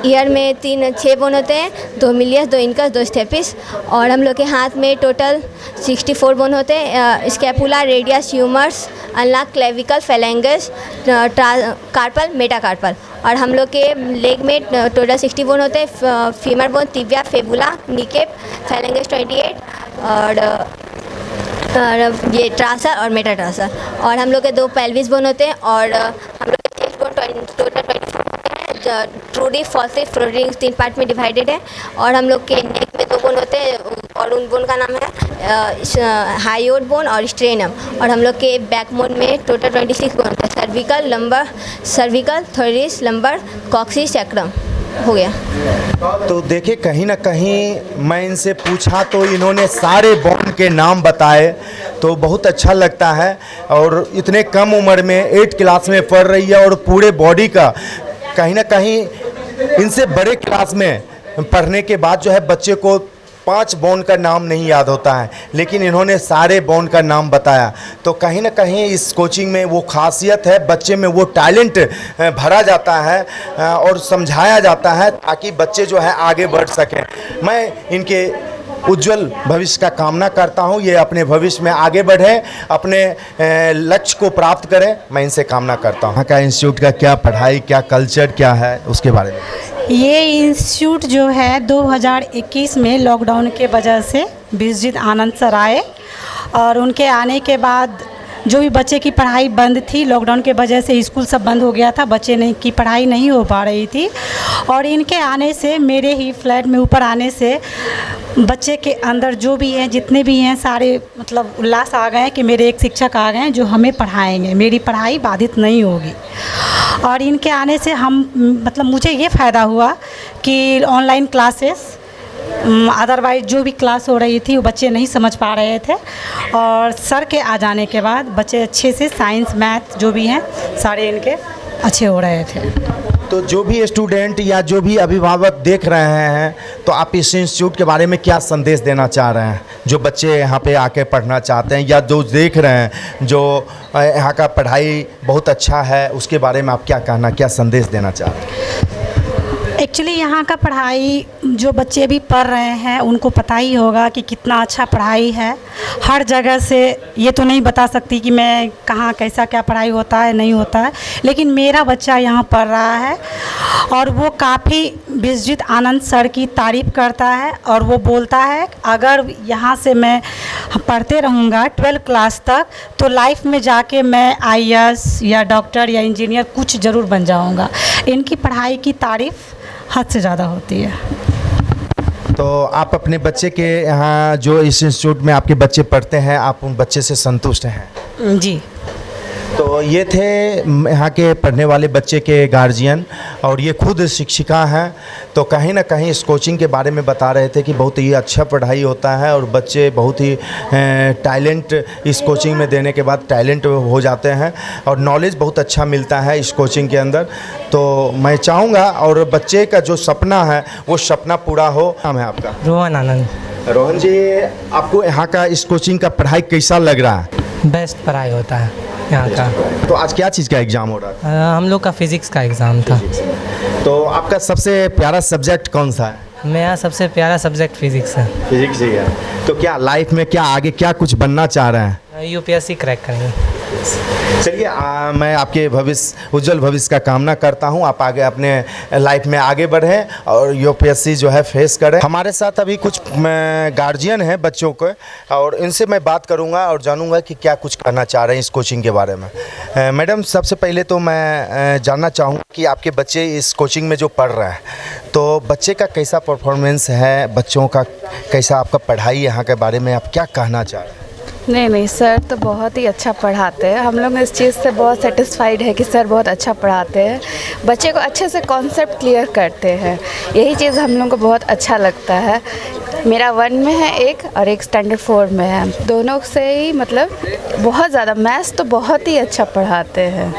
A: Year में 6 बोन होते हैं, 2 मिलियस, 2 इंकस, 2 स्टेपिस। और हम लोग के हाथ में टोटल 64 बोन होते हैं, स्कैपुला, रेडियस, ह्यूमर्स, अनलॉक, क्लेविकल, फेलेंगस, कार्पल, मेटाकार्पल। और हम लोग के लेग में टोटल 60 बोन होते हैं, फीमर बोन, तिबिया, फेबुला, नीकेप, फेलेंगस 28 और ये ट्रासर और मेटाट्रासर। और हम लोग के 2 पेल्विस बोन होते हैं और हम लोग के चेस्ट बोन टोटल 24 होते हैं, ट्रूडी, फॉल्सी, फ्लोरिंग 3 पार्ट में डिवाइडेड है। और हम लोग के नेक में 2 बोन होते हैं और उन बोन का नाम है हाइयोड बोन और स्ट्रेनम। और हम लोग के बैक बोन में टोटल 26 बोन होते हैं, cervical, lumbar, cervical, thoracic, lumbar, coccyx, sacrum. हो गया।
F: तो देखिए कहीं ना कहीं मैं इनसे पूछा तो इन्होंने सारे बोन के नाम बताए, तो बहुत अच्छा लगता है। और इतने कम उम्र में 8 क्लास में पढ़ रही है और पूरे बॉडी का कहीं ना कहीं इनसे बड़े क्लास में पढ़ने के बाद जो है बच्चे को 5 बोन का नाम नहीं याद होता है, लेकिन इन्होंने सारे बोन का नाम बताया। तो कहीं ना कहीं इस कोचिंग में वो खासियत है, बच्चे में वो टैलेंट भरा जाता है और समझाया जाता है ताकि बच्चे जो है आगे बढ़ सकें। मैं इनके उज्जवल भविष्य का कामना करता हूँ, ये अपने भविष्य में आगे बढ़ें, अपने लक्ष्य को प्राप्त करें, मैं इनसे कामना करता हूँ। यहाँ का इंस्टीट्यूट का क्या पढ़ाई, क्या कल्चर क्या है, उसके बारे में।
M: ये इंस्टीट्यूट जो है 2021 में लॉकडाउन के वजह से विश्वजीत आनंद सर आए और उनके आने के बाद जो भी बच्चे की पढ़ाई बंद थी, लॉकडाउन के वजह से स्कूल सब बंद हो गया था, बच्चे की पढ़ाई नहीं हो पा रही थी। और इनके आने से, मेरे ही फ्लैट में ऊपर आने से बच्चे के अंदर जो भी हैं, जितने भी हैं, सारे मतलब उल्लास आ गए हैं कि मेरे एक शिक्षक आ गए हैं जो हमें पढ़ाएंगे, मेरी पढ़ाई बाधित नहीं होगी। और इनके आने से हम मतलब मुझे ये फ़ायदा हुआ कि ऑनलाइन क्लासेस, अदरवाइज जो भी क्लास हो रही थी वो बच्चे नहीं समझ पा रहे थे, और सर के आ जाने के बाद बच्चे अच्छे से साइंस, मैथ जो भी हैं सारे इनके अच्छे हो रहे थे।
F: तो जो भी स्टूडेंट या जो भी अभिभावक देख रहे हैं, तो आप इस इंस्टीट्यूट के बारे में क्या संदेश देना चाह रहे हैं? जो बच्चे यहाँ पे आके पढ़ना चाहते हैं या जो देख रहे हैं जो यहाँ का पढ़ाई बहुत अच्छा है, उसके बारे में आप क्या कहना, क्या संदेश देना चाह रहे हैं?
M: एक्चुअली यहाँ का पढ़ाई जो बच्चे भी पढ़ रहे हैं उनको पता ही होगा कि कितना अच्छा पढ़ाई है। हर जगह से ये तो नहीं बता सकती कि मैं कहाँ कैसा क्या पढ़ाई होता है नहीं होता है, लेकिन मेरा बच्चा यहाँ पढ़ रहा है और वो काफ़ी विश्वजीत आनंद सर की तारीफ़ करता है। और वो बोलता है अगर यहाँ से मैं पढ़ते रहूँगा 12 क्लास तक तो लाइफ में जाके मैं IAS या डॉक्टर या इंजीनियर कुछ ज़रूर बन जाऊँगा। इनकी पढ़ाई की तारीफ़ हद से ज़्यादा होती है।
F: तो आप अपने बच्चे के यहाँ जो इस इंस्टीट्यूट में आपके बच्चे पढ़ते हैं, आप उन बच्चे से संतुष्ट हैं?
M: जी।
F: तो ये थे यहाँ के पढ़ने वाले बच्चे के गार्जियन और ये खुद शिक्षिका हैं। तो कहीं ना कहीं इस कोचिंग के बारे में बता रहे थे कि बहुत ही अच्छा पढ़ाई होता है और बच्चे बहुत ही टैलेंट इस कोचिंग में देने के बाद टैलेंट हो जाते हैं और नॉलेज बहुत अच्छा मिलता है इस कोचिंग के अंदर। तो मैं चाहूँगा और बच्चे का जो सपना है वो सपना पूरा हो। नाम है आपका?
N: रोहन आनंद।
F: रोहन जी, आपको यहाँ का इस कोचिंग का पढ़ाई कैसा लग रहा है?
N: बेस्ट पढ़ाई होता है यहाँ का।
F: तो आज क्या चीज़ का एग्ज़ाम हो रहा था?
N: हम लोग का फिज़िक्स का एग्ज़ाम था।
F: तो आपका सबसे प्यारा सब्जेक्ट कौन सा है?
N: मेरा सबसे प्यारा सब्जेक्ट फिज़िक्स है।
F: फिज़िक्स ही है। तो क्या लाइफ में क्या आगे क्या कुछ बनना चाह रहे हैं?
N: UPSC क्रैक करेंगे।
F: चलिए, मैं आपके भविष्य, उज्जवल भविष्य का कामना करता हूं। आप आगे अपने लाइफ में आगे बढ़ें और UPSC जो है फेस करें। हमारे साथ अभी कुछ गार्जियन हैं बच्चों के और इनसे मैं बात करूंगा और जानूंगा कि क्या कुछ कहना चाह रहे हैं इस कोचिंग के बारे में। मैडम, सबसे पहले तो मैं जानना चाहूँगा कि आपके बच्चे इस कोचिंग में जो पढ़ रहे हैं तो बच्चे का कैसा परफॉर्मेंस है, बच्चों का कैसा, आपका पढ़ाई यहाँ के बारे में आप क्या कहना चाह रहे हैं?
B: नहीं सर तो बहुत ही अच्छा पढ़ाते हैं। हम लोग इस चीज़ से बहुत सेटिस्फाइड है कि सर बहुत अच्छा पढ़ाते हैं, बच्चे को अच्छे से कॉन्सेप्ट क्लियर करते हैं। यही चीज़ हम लोग को बहुत अच्छा लगता है। मेरा 1 में है एक और एक स्टैंडर्ड 4 में है। दोनों से ही मतलब बहुत ज़्यादा मैथ्स तो बहुत ही अच्छा पढ़ाते हैं।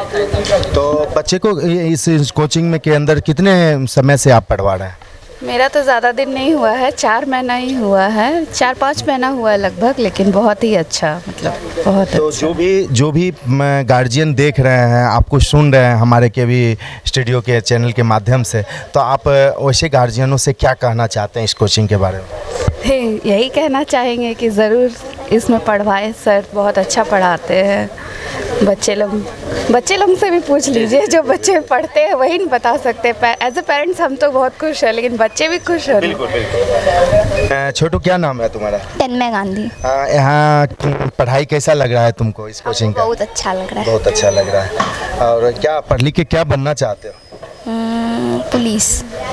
F: तो बच्चे को इस कोचिंग में के अंदर कितने समय से आप पढ़वा रहे हैं?
B: मेरा तो ज़्यादा दिन नहीं हुआ है, 4 महीना ही हुआ है, 4-5 महीना हुआ है लगभग, लेकिन बहुत ही अच्छा, मतलब बहुत
F: तो
B: अच्छा।
F: जो भी गार्जियन देख रहे हैं, आपको सुन रहे हैं हमारे के भी स्टूडियो के चैनल के माध्यम से, तो आप वैसे गार्जियनों से क्या कहना चाहते हैं इस कोचिंग के बारे में?
B: यही कहना चाहेंगे कि ज़रूर इसमें पढ़वाएं, सर बहुत अच्छा पढ़ाते हैं। बच्चे लोग से भी पूछ लीजिए, जो बच्चे पढ़ते हैं वही नहीं बता सकते। एज ए पेरेंट्स हम तो बहुत खुश हैं, लेकिन बच्चे भी खुश हैं।
F: बिल्कुल। छोटू, क्या नाम है तुम्हारा?
O: तन्मय गांधी।
F: यहाँ पढ़ाई कैसा लग रहा है तुमको इस कोचिंग का?
O: बहुत अच्छा लग रहा है।
F: बहुत अच्छा लग रहा है। और क्या पढ़ लिख के क्या बनना चाहते हो?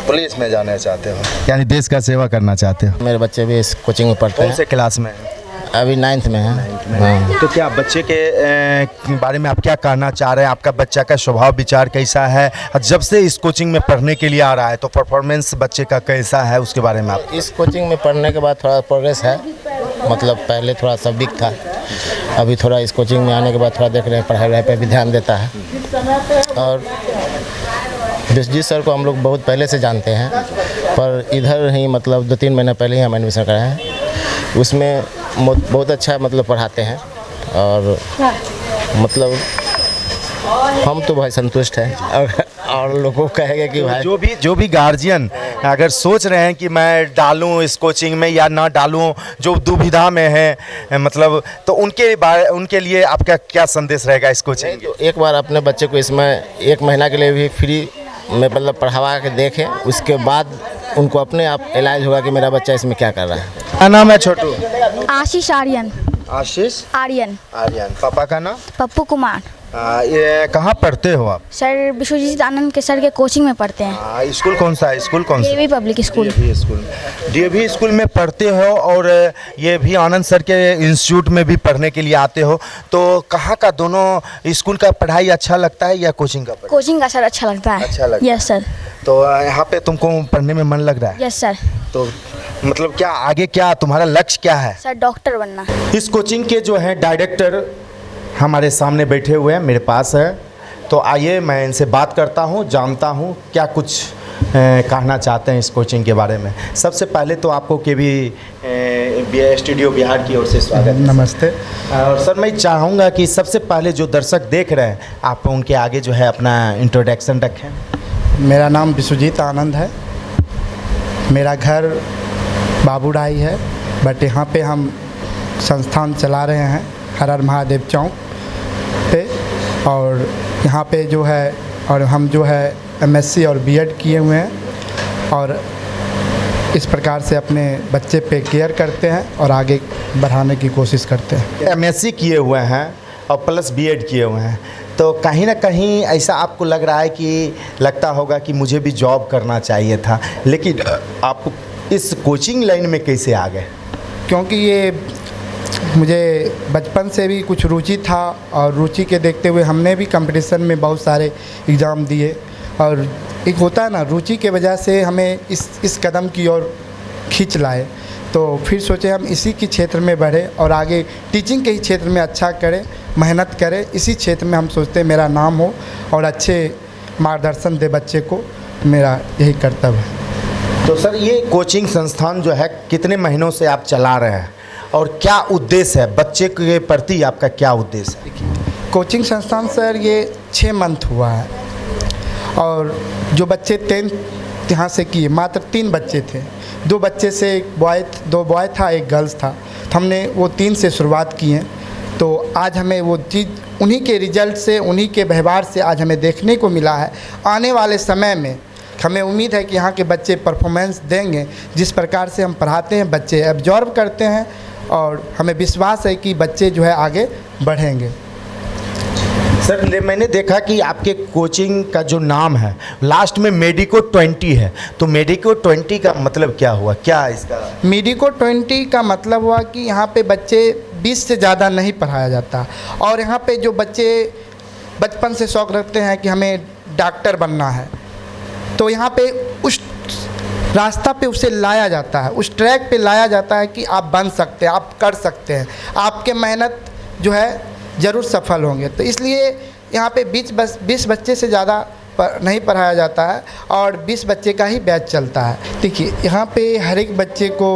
F: पुलिस में जाना चाहते हो, यानी देश का सेवा करना चाहते हो?
P: मेरे बच्चे भी इस कोचिंग में पढ़ते हैं।
F: कौन से क्लास में है?
P: अभी 9th में है। हाँ।
F: तो क्या बच्चे के बारे में आप क्या कहना चाह रहे हैं? आपका बच्चा का स्वभाव विचार कैसा है? जब से इस कोचिंग में पढ़ने के लिए आ रहा है तो परफॉर्मेंस बच्चे का कैसा है, उसके बारे में आप?
P: इस कोचिंग में पढ़ने के बाद थोड़ा प्रोग्रेस है, मतलब पहले थोड़ा सा वीक था, अभी थोड़ा इस कोचिंग में आने के बाद थोड़ा देख रहे हैं, पढ़ाई पे भी ध्यान देता है। और बिस्जित सर को हम लोग बहुत पहले से जानते हैं, पर इधर ही मतलब 2-3 महीने पहले ही हम एडमिशन कराए हैं। उसमें बहुत अच्छा मतलब पढ़ाते हैं, और मतलब हम तो भाई संतुष्ट हैं। और लोगों को कहेंगे कि भाई
F: जो भी गार्जियन अगर सोच रहे हैं कि मैं डालूं इस कोचिंग में या ना डालूं, जो दुविधा में है, मतलब तो उनके लिए आपका क्या संदेश रहेगा इस कोचिंग?
P: तो एक बार अपने बच्चे को इसमें 1 महीना के लिए भी फ्री में मतलब पढ़वा के देखें, उसके बाद उनको अपने आप इलाज होगा कि मेरा बच्चा इसमें क्या कर रहा है।
F: क्या नाम है छोटू?
O: आशीष आर्यन।
F: आशीष
O: आर्यन।
F: पापा का नाम?
O: पप्पू कुमार।
F: ये कहाँ पढ़ते हो आप?
O: सर विश्वजीत आनंद के सर के कोचिंग में पढ़ते हैं।
F: स्कूल कौन सा है? स्कूल कौन सा?
O: DAV public school.
F: DAV school में पढ़ते हो, और ये भी आनंद सर के इंस्टीट्यूट में भी पढ़ने के लिए आते हो। तो कहाँ का दोनों स्कूल का पढ़ाई अच्छा लगता है या कोचिंग का?
O: कोचिंग का सर अच्छा लगता है।
F: अच्छा लगता है।
O: Yes sir.
F: तो यहाँ पे तुमको पढ़ने में मन लग रहा है?
O: Yes sir.
F: तो मतलब क्या आगे, क्या तुम्हारा लक्ष्य क्या है?
O: सर डॉक्टर बनना।
F: इस कोचिंग के जो है डायरेक्टर हमारे सामने बैठे हुए हैं, मेरे पास है, तो आइए मैं इनसे बात करता हूं, जानता हूं क्या कुछ कहना चाहते हैं इस कोचिंग के बारे में। सबसे पहले तो आपको केवी स्टूडियो बिहार की ओर से स्वागत।
J: नमस्ते।
F: और सर मैं चाहूँगा कि सबसे पहले जो दर्शक देख रहे हैं, आप उनके आगे जो है अपना इंट्रोडक्शन रखें।
J: मेरा नाम विश्वजीत आनंद है, मेरा घर बाबूराई है, बट यहाँ पे हम संस्थान चला रहे हैं हर हर महादेव चौक पे। और यहाँ पे जो है, और हम जो है MSc और BEd किए हुए हैं, और इस प्रकार से अपने बच्चे पे केयर करते हैं और आगे बढ़ाने की कोशिश करते हैं।
F: MSc किए हुए हैं और प्लस BEd किए हुए हैं, तो कहीं ना कहीं ऐसा आपको लग रहा है कि लगता होगा कि मुझे भी जॉब करना चाहिए था, लेकिन आप इस कोचिंग लाइन में कैसे आ गए?
J: क्योंकि ये मुझे बचपन से भी कुछ रुचि था, और रुचि के देखते हुए हमने भी कंपटीशन में बहुत सारे एग्ज़ाम दिए, और एक होता है ना, रुचि के वजह से हमें इस कदम की ओर खींच लाए। तो फिर सोचे हम इसी के क्षेत्र में बढ़े और आगे टीचिंग के ही क्षेत्र में अच्छा करें, मेहनत करें, इसी क्षेत्र में हम सोचते हैं मेरा नाम हो और अच्छे मार्गदर्शन दे बच्चे को, मेरा यही कर्तव्य है।
F: तो सर ये कोचिंग संस्थान जो है कितने महीनों से आप चला रहे हैं, और क्या उद्देश्य है बच्चे के प्रति, आपका क्या उद्देश्य है?
J: कोचिंग संस्थान सर ये 6 मंथ हुआ है, और जो बच्चे 10th यहाँ से किए, मात्र 3 बच्चे थे। 2 बच्चे से 2 बॉय था, 1 गर्ल्स था, तो हमने वो 3 से शुरुआत की है। तो आज हमें वो चीज़ उन्हीं के रिजल्ट से, उन्हीं के व्यवहार से आज हमें देखने को मिला है। आने वाले समय में हमें उम्मीद है कि यहाँ के बच्चे परफॉर्मेंस देंगे। जिस प्रकार से हम पढ़ाते हैं, बच्चे एब्जॉर्व करते हैं, और हमें विश्वास है कि बच्चे जो है आगे बढ़ेंगे।
F: सर मैंने देखा कि आपके कोचिंग का जो नाम है लास्ट में मेडिको 20 है, तो मेडिको 20 का मतलब क्या हुआ, क्या इसका?
J: मेडिको 20 का मतलब हुआ कि यहाँ पे बच्चे 20 से ज़्यादा नहीं पढ़ाया जाता, और यहाँ पे जो बच्चे बचपन से शौक़ रखते हैं कि हमें डॉक्टर बनना है, तो यहाँ पे उस
Q: रास्ता पे उसे लाया जाता है, उस ट्रैक पे लाया जाता है कि आप बन सकते हैं, आप कर सकते हैं, आपके मेहनत जो है ज़रूर सफल होंगे। तो इसलिए यहाँ पे 20 बच्चे से ज़्यादा नहीं पढ़ाया जाता है और 20 बच्चे का ही बैच चलता है। देखिए यहाँ पे हर एक बच्चे को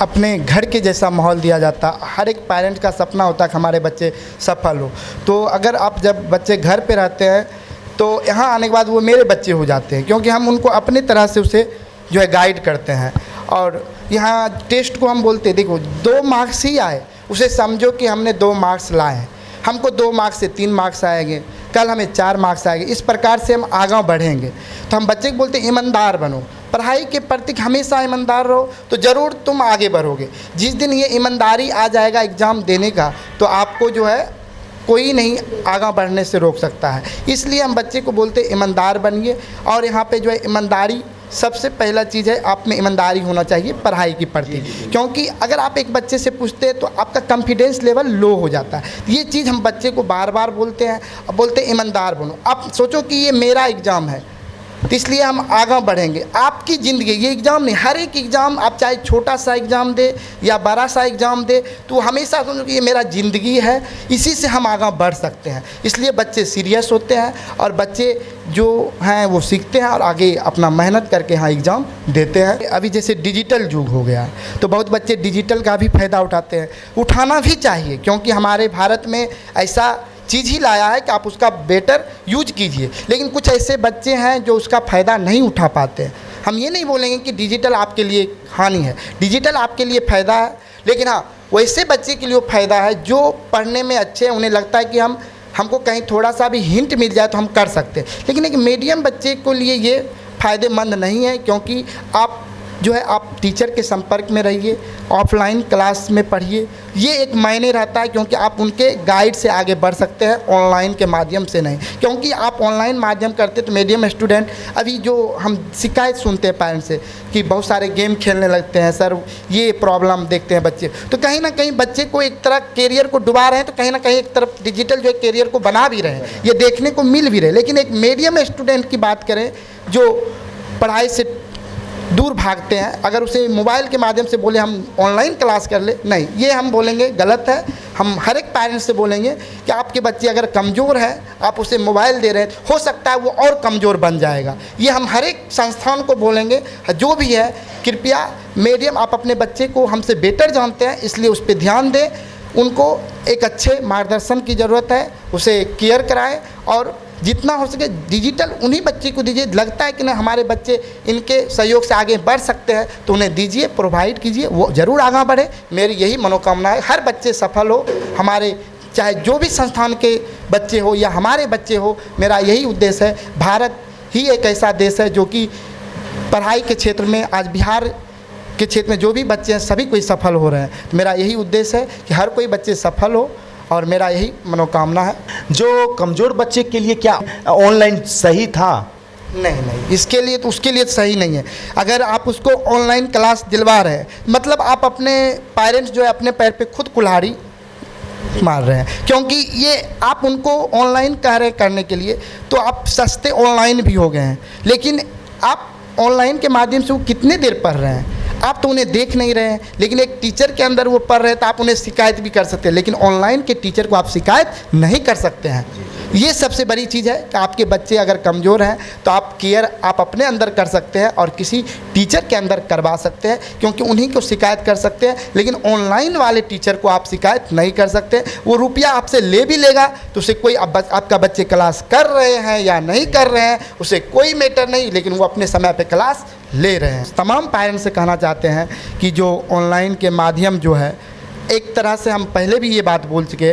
Q: अपने घर के जैसा माहौल दिया जाता है। हर एक पेरेंट का सपना होता है कि हमारे बच्चे सफल हो। तो अगर आप जब बच्चे घर पे रहते हैं तो यहाँ आने के बाद वो मेरे बच्चे हो जाते हैं, क्योंकि हम उनको अपनी तरह से उसे जो है गाइड करते हैं। और यहाँ टेस्ट को हम बोलते हैं, देखो 2 मार्क्स ही आए, उसे समझो कि हमने 2 मार्क्स लाए हैं, हमको 2 मार्क्स से 3 मार्क्स आएंगे, कल हमें 4 मार्क्स आएंगे, इस प्रकार से हम आगे बढ़ेंगे। तो हम बच्चे को बोलते हैं ईमानदार बनो, पढ़ाई के प्रति हमेशा ईमानदार रहो तो ज़रूर तुम आगे बढ़ोगे। जिस दिन ये ईमानदारी आ जाएगा एग्ज़ाम देने का, तो आपको जो है कोई नहीं आगे बढ़ने से रोक सकता है। इसलिए हम बच्चे को बोलते हैं ईमानदार बनिए। और यहाँ पे जो है ईमानदारी सबसे पहला चीज़ है, आप में ईमानदारी होना चाहिए पढ़ाई के प्रति, क्योंकि अगर आप एक बच्चे से पूछते हैं तो आपका कॉन्फिडेंस लेवल लो हो जाता है। ये चीज़ हम बच्चे को बार बार बोलते हैं, बोलते हैं ईमानदार बनो। आप सोचो कि ये मेरा एग्ज़ाम है, तो इसलिए हम आगे बढ़ेंगे। आपकी ज़िंदगी ये एग्ज़ाम नहीं, हर एक एग्ज़ाम आप चाहे छोटा सा एग्ज़ाम दे या बड़ा सा एग्ज़ाम दे, तो हमेशा समझो कि ये मेरा ज़िंदगी है, इसी से हम आगे बढ़ सकते हैं। इसलिए बच्चे सीरियस होते हैं और बच्चे जो हैं वो सीखते हैं और आगे अपना मेहनत करके यहाँ एग्ज़ाम देते हैं। अभी जैसे डिजिटल युग हो गया है तो बहुत बच्चे डिजिटल का भी फ़ायदा उठाते हैं, उठाना भी चाहिए, क्योंकि हमारे भारत में ऐसा चीज़ ही लाया है कि आप उसका बेटर यूज कीजिए। लेकिन कुछ ऐसे बच्चे हैं जो उसका फ़ायदा नहीं उठा पाते हैं। हम ये नहीं बोलेंगे कि डिजिटल आपके लिए हानि है, डिजिटल आपके लिए फ़ायदा है, लेकिन हाँ वैसे बच्चे के लिए फ़ायदा है जो पढ़ने में अच्छे हैं, उन्हें लगता है कि हमको कहीं थोड़ा सा भी हिंट मिल जाए तो हम कर सकते हैं। लेकिन एक मीडियम बच्चे को लिए ये फ़ायदेमंद नहीं है, क्योंकि आप जो है आप टीचर के संपर्क में रहिए, ऑफलाइन क्लास में पढ़िए, ये एक मायने रहता है, क्योंकि आप उनके गाइड से आगे बढ़ सकते हैं, ऑनलाइन के माध्यम से नहीं। क्योंकि आप ऑनलाइन माध्यम करते तो मीडियम स्टूडेंट, अभी जो हम शिकायत सुनते हैं पेरेंट्स से कि बहुत सारे गेम खेलने लगते हैं सर, ये प्रॉब्लम देखते हैं बच्चे, तो कहीं ना कहीं बच्चे को एक तरह कैरियर को डुबा रहे हैं, तो कहीं ना कहीं एक तरफ डिजिटल जो है कैरियर को बना भी रहे हैं, ये देखने को मिल भी रहे। लेकिन एक मीडियम स्टूडेंट की बात करें जो पढ़ाई से दूर भागते हैं, अगर उसे मोबाइल के माध्यम से बोले हम ऑनलाइन क्लास कर ले, नहीं, ये हम बोलेंगे गलत है। हम हर एक पेरेंट्स से बोलेंगे कि आपके बच्चे अगर कमज़ोर है, आप उसे मोबाइल दे रहे हैं, हो सकता है वो और कमज़ोर बन जाएगा। ये हम हर एक संस्थान को बोलेंगे, जो भी है कृपया मीडियम, आप अपने बच्चे को हमसे बेटर जानते हैं, इसलिए उस पर ध्यान दें, उनको एक अच्छे मार्गदर्शन की ज़रूरत है, उसे केयर कराएं और जितना हो सके डिजिटल उन्हीं बच्चे को दीजिए। लगता है कि ना हमारे बच्चे इनके सहयोग से आगे बढ़ सकते हैं तो उन्हें दीजिए, प्रोवाइड कीजिए, वो ज़रूर आगे बढ़े। मेरी यही मनोकामना है, हर बच्चे सफल हो, हमारे चाहे जो भी संस्थान के बच्चे हो या हमारे बच्चे हो, मेरा यही उद्देश्य है। भारत ही एक ऐसा देश है जो कि पढ़ाई के क्षेत्र में, आज बिहार के क्षेत्र में जो भी बच्चे हैं सभी कोई सफल हो रहे हैं। मेरा यही उद्देश्य है कि हर कोई बच्चे सफल हो और मेरा यही मनोकामना है।
F: जो कमज़ोर बच्चे के लिए क्या ऑनलाइन सही था?
Q: नहीं, इसके लिए तो उसके लिए सही नहीं है। अगर आप उसको ऑनलाइन क्लास दिलवा रहे हैं, मतलब आप अपने पेरेंट्स जो है अपने पैर पे खुद कुल्हाड़ी मार रहे हैं, क्योंकि ये आप उनको ऑनलाइन कह रहे हैं करने के लिए, तो आप सस्ते ऑनलाइन भी हो गए हैं। लेकिन आप ऑनलाइन के माध्यम से वो कितने देर पढ़ रहे हैं, आप तो उन्हें देख नहीं रहे हैं। लेकिन एक टीचर के अंदर वो पढ़ रहे हैं तो आप उन्हें शिकायत भी कर सकते हैं, लेकिन ऑनलाइन के टीचर को आप शिकायत नहीं कर सकते हैं। ये सबसे बड़ी चीज़ है कि आपके बच्चे अगर कमज़ोर हैं तो आप केयर आप अपने अंदर कर सकते हैं और किसी टीचर के अंदर करवा सकते हैं, क्योंकि उन्हीं को शिकायत कर सकते हैं। लेकिन ऑनलाइन वाले टीचर को आप शिकायत नहीं कर सकते। वो रुपया आपसे ले भी लेगा तो उसे कोई आपका बच्चे क्लास कर रहे हैं या नहीं कर रहे हैं उसे कोई मैटर नहीं, लेकिन वो अपने समय पर क्लास ले रहे हैं। तमाम पेरेंट्स से कहना चाहते हैं कि जो ऑनलाइन के माध्यम जो है, एक तरह से हम पहले भी ये बात बोल चुके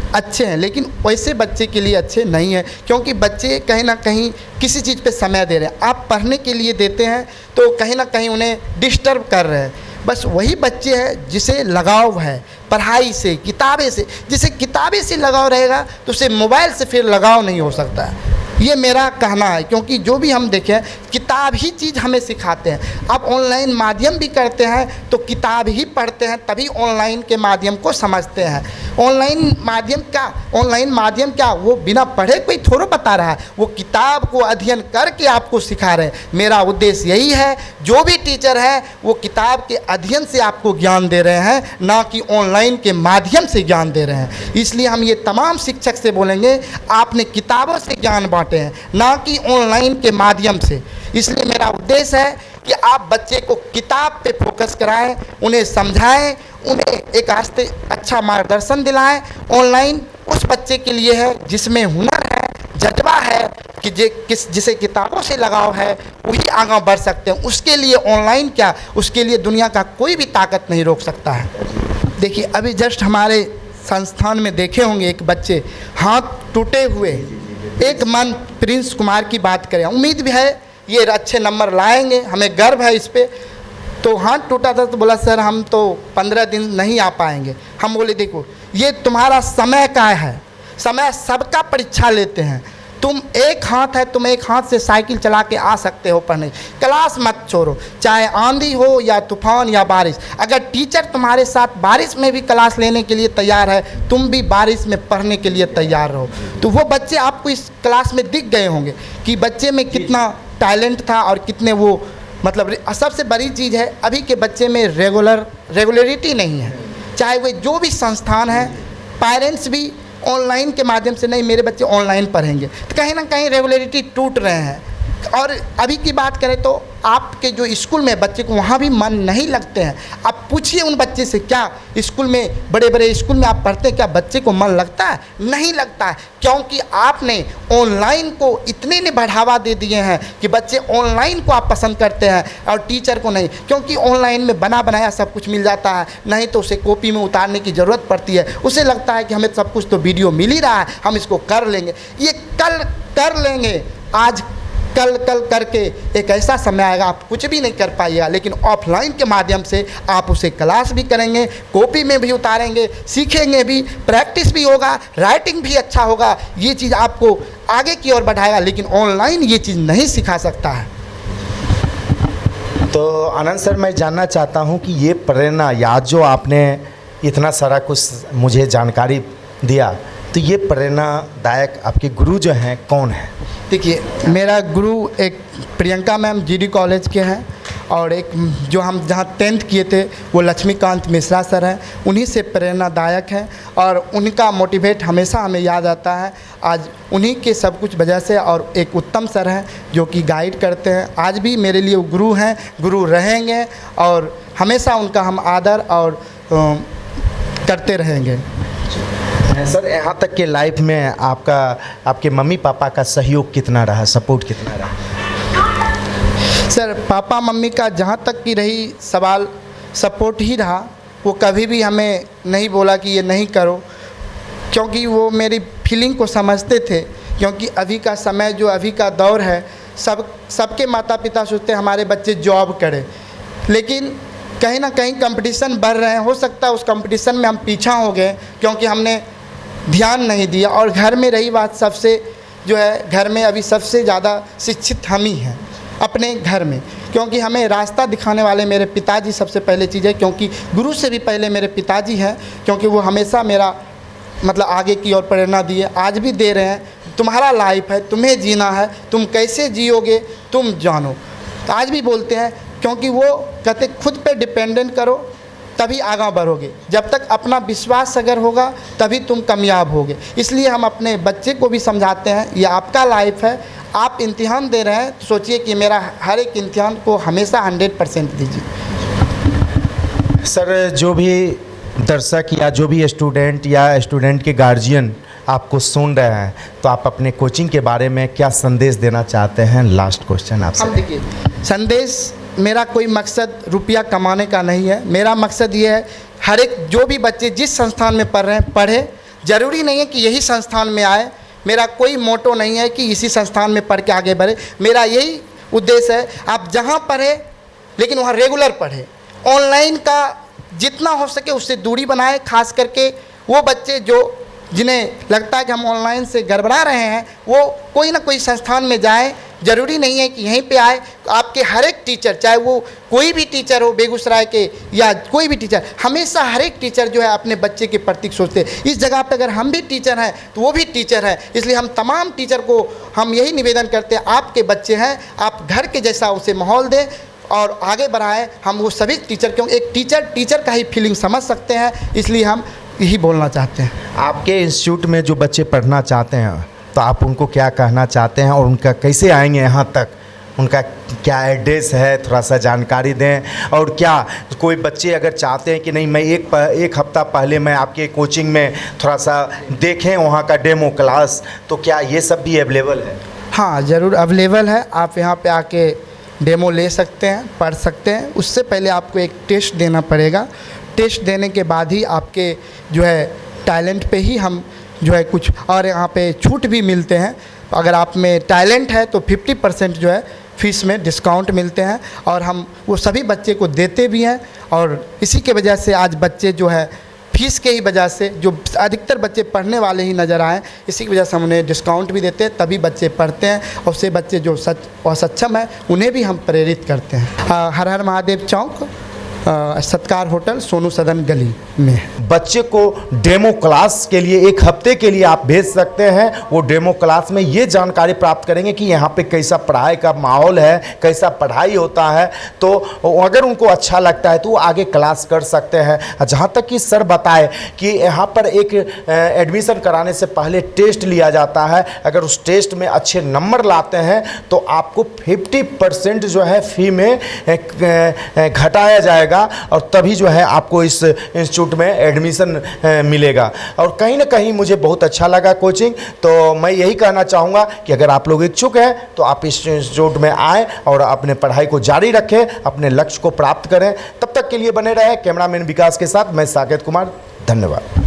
Q: अच्छे हैं, लेकिन वैसे बच्चे के लिए अच्छे नहीं है, क्योंकि बच्चे कहीं ना कहीं किसी चीज़ पे समय दे रहे हैं। आप पढ़ने के लिए देते हैं तो कहीं ना कहीं उन्हें डिस्टर्ब कर रहे हैं। बस वही बच्चे हैं जिसे लगाव है पढ़ाई से, किताबें से। जिसे किताबें से लगाव रहेगा तो उसे मोबाइल से फिर लगाव नहीं हो सकता है। ये मेरा कहना है, क्योंकि जो भी हम देखें किताब ही चीज़ हमें सिखाते हैं। आप ऑनलाइन माध्यम भी करते हैं तो किताब ही पढ़ते हैं, तभी ऑनलाइन के माध्यम को समझते हैं। ऑनलाइन माध्यम क्या वो बिना पढ़े कोई थोड़ा बता रहा है, वो किताब को अध्ययन करके आपको सिखा रहे हैं। मेरा उद्देश्य यही है, जो भी टीचर है वो किताब के अध्ययन से आपको ज्ञान दे रहे हैं, ना कि ऑनलाइन के माध्यम से ज्ञान दे रहे हैं। इसलिए हम ये तमाम शिक्षक से बोलेंगे, आपने किताबों से ज्ञान बांटे हैं, ना कि ऑनलाइन के माध्यम से। इसलिए मेरा उद्देश्य है कि आप बच्चे को किताब पे फोकस कराएं, उन्हें समझाएं, उन्हें एक अच्छा मार्गदर्शन दिलाएं। ऑनलाइन उस बच्चे के लिए है जिसमें हुनर है, जज्बा है, कि जिसे किताबों से लगाव है, वही आगे बढ़ सकते हैं। उसके लिए ऑनलाइन क्या, उसके लिए दुनिया का कोई भी ताकत नहीं रोक सकता है। देखिए, अभी जस्ट हमारे संस्थान में देखे होंगे एक बच्चे हाथ टूटे हुए, एक मन प्रिंस कुमार की बात करें, उम्मीद भी है ये अच्छे नंबर लाएंगे, हमें गर्व है इस पे। तो हाथ टूटा था तो बोला सर हम तो 15 दिन नहीं आ पाएंगे। हम बोले देखो ये तुम्हारा समय का है, समय सबका परीक्षा लेते हैं। तुम एक हाथ है, तुम एक हाथ से साइकिल चला के आ सकते हो पढ़ने, क्लास मत छोड़ो, चाहे आंधी हो या तूफान या बारिश। अगर टीचर तुम्हारे साथ बारिश में भी क्लास लेने के लिए तैयार है, तुम भी बारिश में पढ़ने के लिए तैयार रहो। तो वो बच्चे आपको इस क्लास में दिख गए होंगे कि बच्चे में कितना टैलेंट था और कितने वो मतलब सबसे बड़ी चीज़ है अभी के बच्चे में रेगुलरिटी नहीं है। चाहे वे जो भी संस्थान है, पेरेंट्स भी ऑनलाइन के माध्यम से नहीं मेरे बच्चे ऑनलाइन पढ़ेंगे, तो कहीं ना कहीं रेगुलरिटी टूट रहे हैं। और अभी की बात करें तो आपके जो स्कूल में बच्चे को वहाँ भी मन नहीं लगते हैं। आप पूछिए उन बच्चे से, क्या स्कूल में बड़े बड़े स्कूल में आप पढ़ते हैं, क्या बच्चे को मन लगता है? नहीं लगता है, क्योंकि आपने ऑनलाइन को इतने ने बढ़ावा दे दिए हैं कि बच्चे ऑनलाइन को आप पसंद करते हैं और टीचर को नहीं, क्योंकि ऑनलाइन में बना बनाया सब कुछ मिल जाता है, नहीं तो उसे कॉपी में उतारने की ज़रूरत पड़ती है। उसे लगता है कि हमें सब कुछ तो वीडियो मिल ही रहा है, हम इसको कर लेंगे। ये कल कर लेंगे, आज कल करके एक ऐसा समय आएगा आप कुछ भी नहीं कर पाइएगा। लेकिन ऑफलाइन के माध्यम से आप उसे क्लास भी करेंगे, कॉपी में भी उतारेंगे, सीखेंगे भी, प्रैक्टिस भी होगा, राइटिंग भी अच्छा होगा। ये चीज़ आपको आगे की ओर बढ़ाएगा, लेकिन ऑनलाइन ये चीज़ नहीं सिखा सकता है।
F: तो आनंद सर, मैं जानना चाहता हूँ कि ये प्रेरणा या जो आपने इतना सारा कुछ मुझे जानकारी दिया, तो ये प्रेरणादायक आपके गुरु जो हैं कौन है?
Q: देखिए, मेरा गुरु एक प्रियंका मैम जीडी कॉलेज के हैं, और एक जो हम जहाँ 10th किए थे वो लक्ष्मीकांत मिश्रा सर हैं। उन्हीं से प्रेरणादायक हैं और उनका मोटिवेट हमेशा हमें याद आता है। आज उन्हीं के सब कुछ वजह से, और एक उत्तम सर हैं जो कि गाइड करते हैं। आज भी मेरे लिए वो गुरु हैं, गुरु रहेंगे और हमेशा उनका हम आदर और करते रहेंगे।
F: सर, यहाँ तक के लाइफ में आपके मम्मी पापा का सहयोग कितना रहा, सपोर्ट कितना रहा?
Q: सर, पापा मम्मी का जहाँ तक की रही सवाल, सपोर्ट ही रहा। वो कभी भी हमें नहीं बोला कि ये नहीं करो, क्योंकि वो मेरी फीलिंग को समझते थे। क्योंकि अभी का समय जो अभी का दौर है, सबके माता पिता सोचते हैं हमारे बच्चे जॉब करें, लेकिन कहीं ना कहीं कंपटीशन बढ़ रहे हैं। हो सकता है उस कंपटीशन में हम पीछा हो गए क्योंकि हमने ध्यान नहीं दिया। और घर में रही बात, सबसे जो है घर में अभी सबसे ज़्यादा शिक्षित हम ही हैं अपने घर में, क्योंकि हमें रास्ता दिखाने वाले मेरे पिताजी सबसे पहले चीज़ है। क्योंकि गुरु से भी पहले मेरे पिताजी हैं, क्योंकि वो हमेशा मेरा मतलब आगे की ओर प्रेरणा दिए, आज भी दे रहे हैं। तुम्हारा लाइफ है, तुम्हें जीना है, तुम कैसे जियोगे तुम जानो। तो आज भी बोलते हैं, क्योंकि वो कहते खुद पे डिपेंडेंट करो तभी आगे बढ़ोगे। जब तक अपना विश्वास अगर होगा तभी तुम कामयाब होगे। इसलिए हम अपने बच्चे को भी समझाते हैं, ये आपका लाइफ है, आप इम्तिहान दे रहे हैं तो सोचिए कि मेरा हर एक इम्तिहान को हमेशा 100% दीजिए।
F: सर, जो भी दर्शक या जो भी स्टूडेंट के गार्जियन आपको सुन रहे हैं, तो आप अपने कोचिंग के बारे में क्या संदेश देना चाहते हैं? लास्ट क्वेश्चन आपसे।
Q: हम देखिए, संदेश मेरा कोई मकसद रुपया कमाने का नहीं है। मेरा मकसद ये है, हर एक जो भी बच्चे जिस संस्थान में पढ़ रहे हैं पढ़े। ज़रूरी नहीं है कि यही संस्थान में आए, मेरा कोई मोटो नहीं है कि इसी संस्थान में पढ़ के आगे बढ़े। मेरा यही उद्देश्य है, आप जहाँ पढ़े लेकिन वहाँ रेगुलर पढ़े। ऑनलाइन का जितना हो सके उससे दूरी बनाए। खास करके वो बच्चे जिन्हें लगता है कि हम ऑनलाइन से गड़बड़ा रहे हैं, वो कोई ना कोई संस्थान में जाएं, ज़रूरी नहीं है कि यहीं पे आए। आपके हर एक टीचर, चाहे वो कोई भी टीचर हो बेगूसराय के या कोई भी टीचर, हमेशा हर एक टीचर जो है अपने बच्चे के प्रति सोचते हैं। इस जगह पे अगर हम भी टीचर हैं तो वो भी टीचर हैं, इसलिए हम तमाम टीचर को हम यही निवेदन करते हैं, आपके बच्चे हैं, आप घर के जैसा उसे माहौल दें और आगे बढ़ाएं। हम वो सभी टीचर, क्योंकि एक टीचर का ही फीलिंग समझ सकते हैं, इसलिए हम यही बोलना चाहते हैं।
F: आपके इंस्टीट्यूट में जो बच्चे पढ़ना चाहते हैं तो आप उनको क्या कहना चाहते हैं और उनका कैसे आएंगे यहाँ तक, उनका क्या एड्रेस है, थोड़ा सा जानकारी दें। और क्या कोई बच्चे अगर चाहते हैं कि नहीं मैं एक हफ़्ता पहले मैं आपके कोचिंग में थोड़ा सा देखें वहाँ का डेमो क्लास, तो क्या ये सब भी अवेलेबल है?
Q: हाँ, ज़रूर अवेलेबल है। आप यहाँ पे आके डेमो ले सकते हैं, पढ़ सकते हैं। उससे पहले आपको एक टेस्ट देना पड़ेगा। टेस्ट देने के बाद ही आपके जो है टैलेंट पे ही हम जो है कुछ, और यहाँ पे छूट भी मिलते हैं। अगर आप में टैलेंट है तो 50% जो है फ़ीस में डिस्काउंट मिलते हैं और हम वो सभी बच्चे को देते भी हैं। और इसी के वजह से आज बच्चे जो है फीस के ही वजह से, जो अधिकतर बच्चे पढ़ने वाले ही नज़र आएँ, इसी की वजह से हम उन्हें डिस्काउंट भी देते हैं, तभी बच्चे पढ़ते हैं। और से बच्चे जो सक्षम हैं उन्हें भी हम प्रेरित करते हैं। हर हर महादेव चौक, सत्कार होटल, सोनू सदन गली में।
F: बच्चे को डेमो क्लास के लिए एक हफ्ते के लिए आप भेज सकते हैं। वो डेमो क्लास में ये जानकारी प्राप्त करेंगे कि यहाँ पे कैसा पढ़ाई का माहौल है, कैसा पढ़ाई होता है। तो अगर उनको अच्छा लगता है तो वो आगे क्लास कर सकते हैं। जहाँ तक कि सर बताए कि यहाँ पर एक एडमिशन कराने से पहले टेस्ट लिया जाता है। अगर उस टेस्ट में अच्छे नंबर लाते हैं तो आपको 50% जो है फ़ी में घटाया जाएगा और तभी जो है आपको इस इंस्टीट्यूट में एडमिशन मिलेगा। और कहीं ना कहीं मुझे बहुत अच्छा लगा कोचिंग। तो मैं यही कहना चाहूँगा कि अगर आप लोग इच्छुक हैं तो आप इस इंस्टीट्यूट में आएँ और अपने पढ़ाई को जारी रखें, अपने लक्ष्य को प्राप्त करें। तब तक के लिए बने रहे कैमरामैन विकास के साथ मैं साकेत कुमार। धन्यवाद।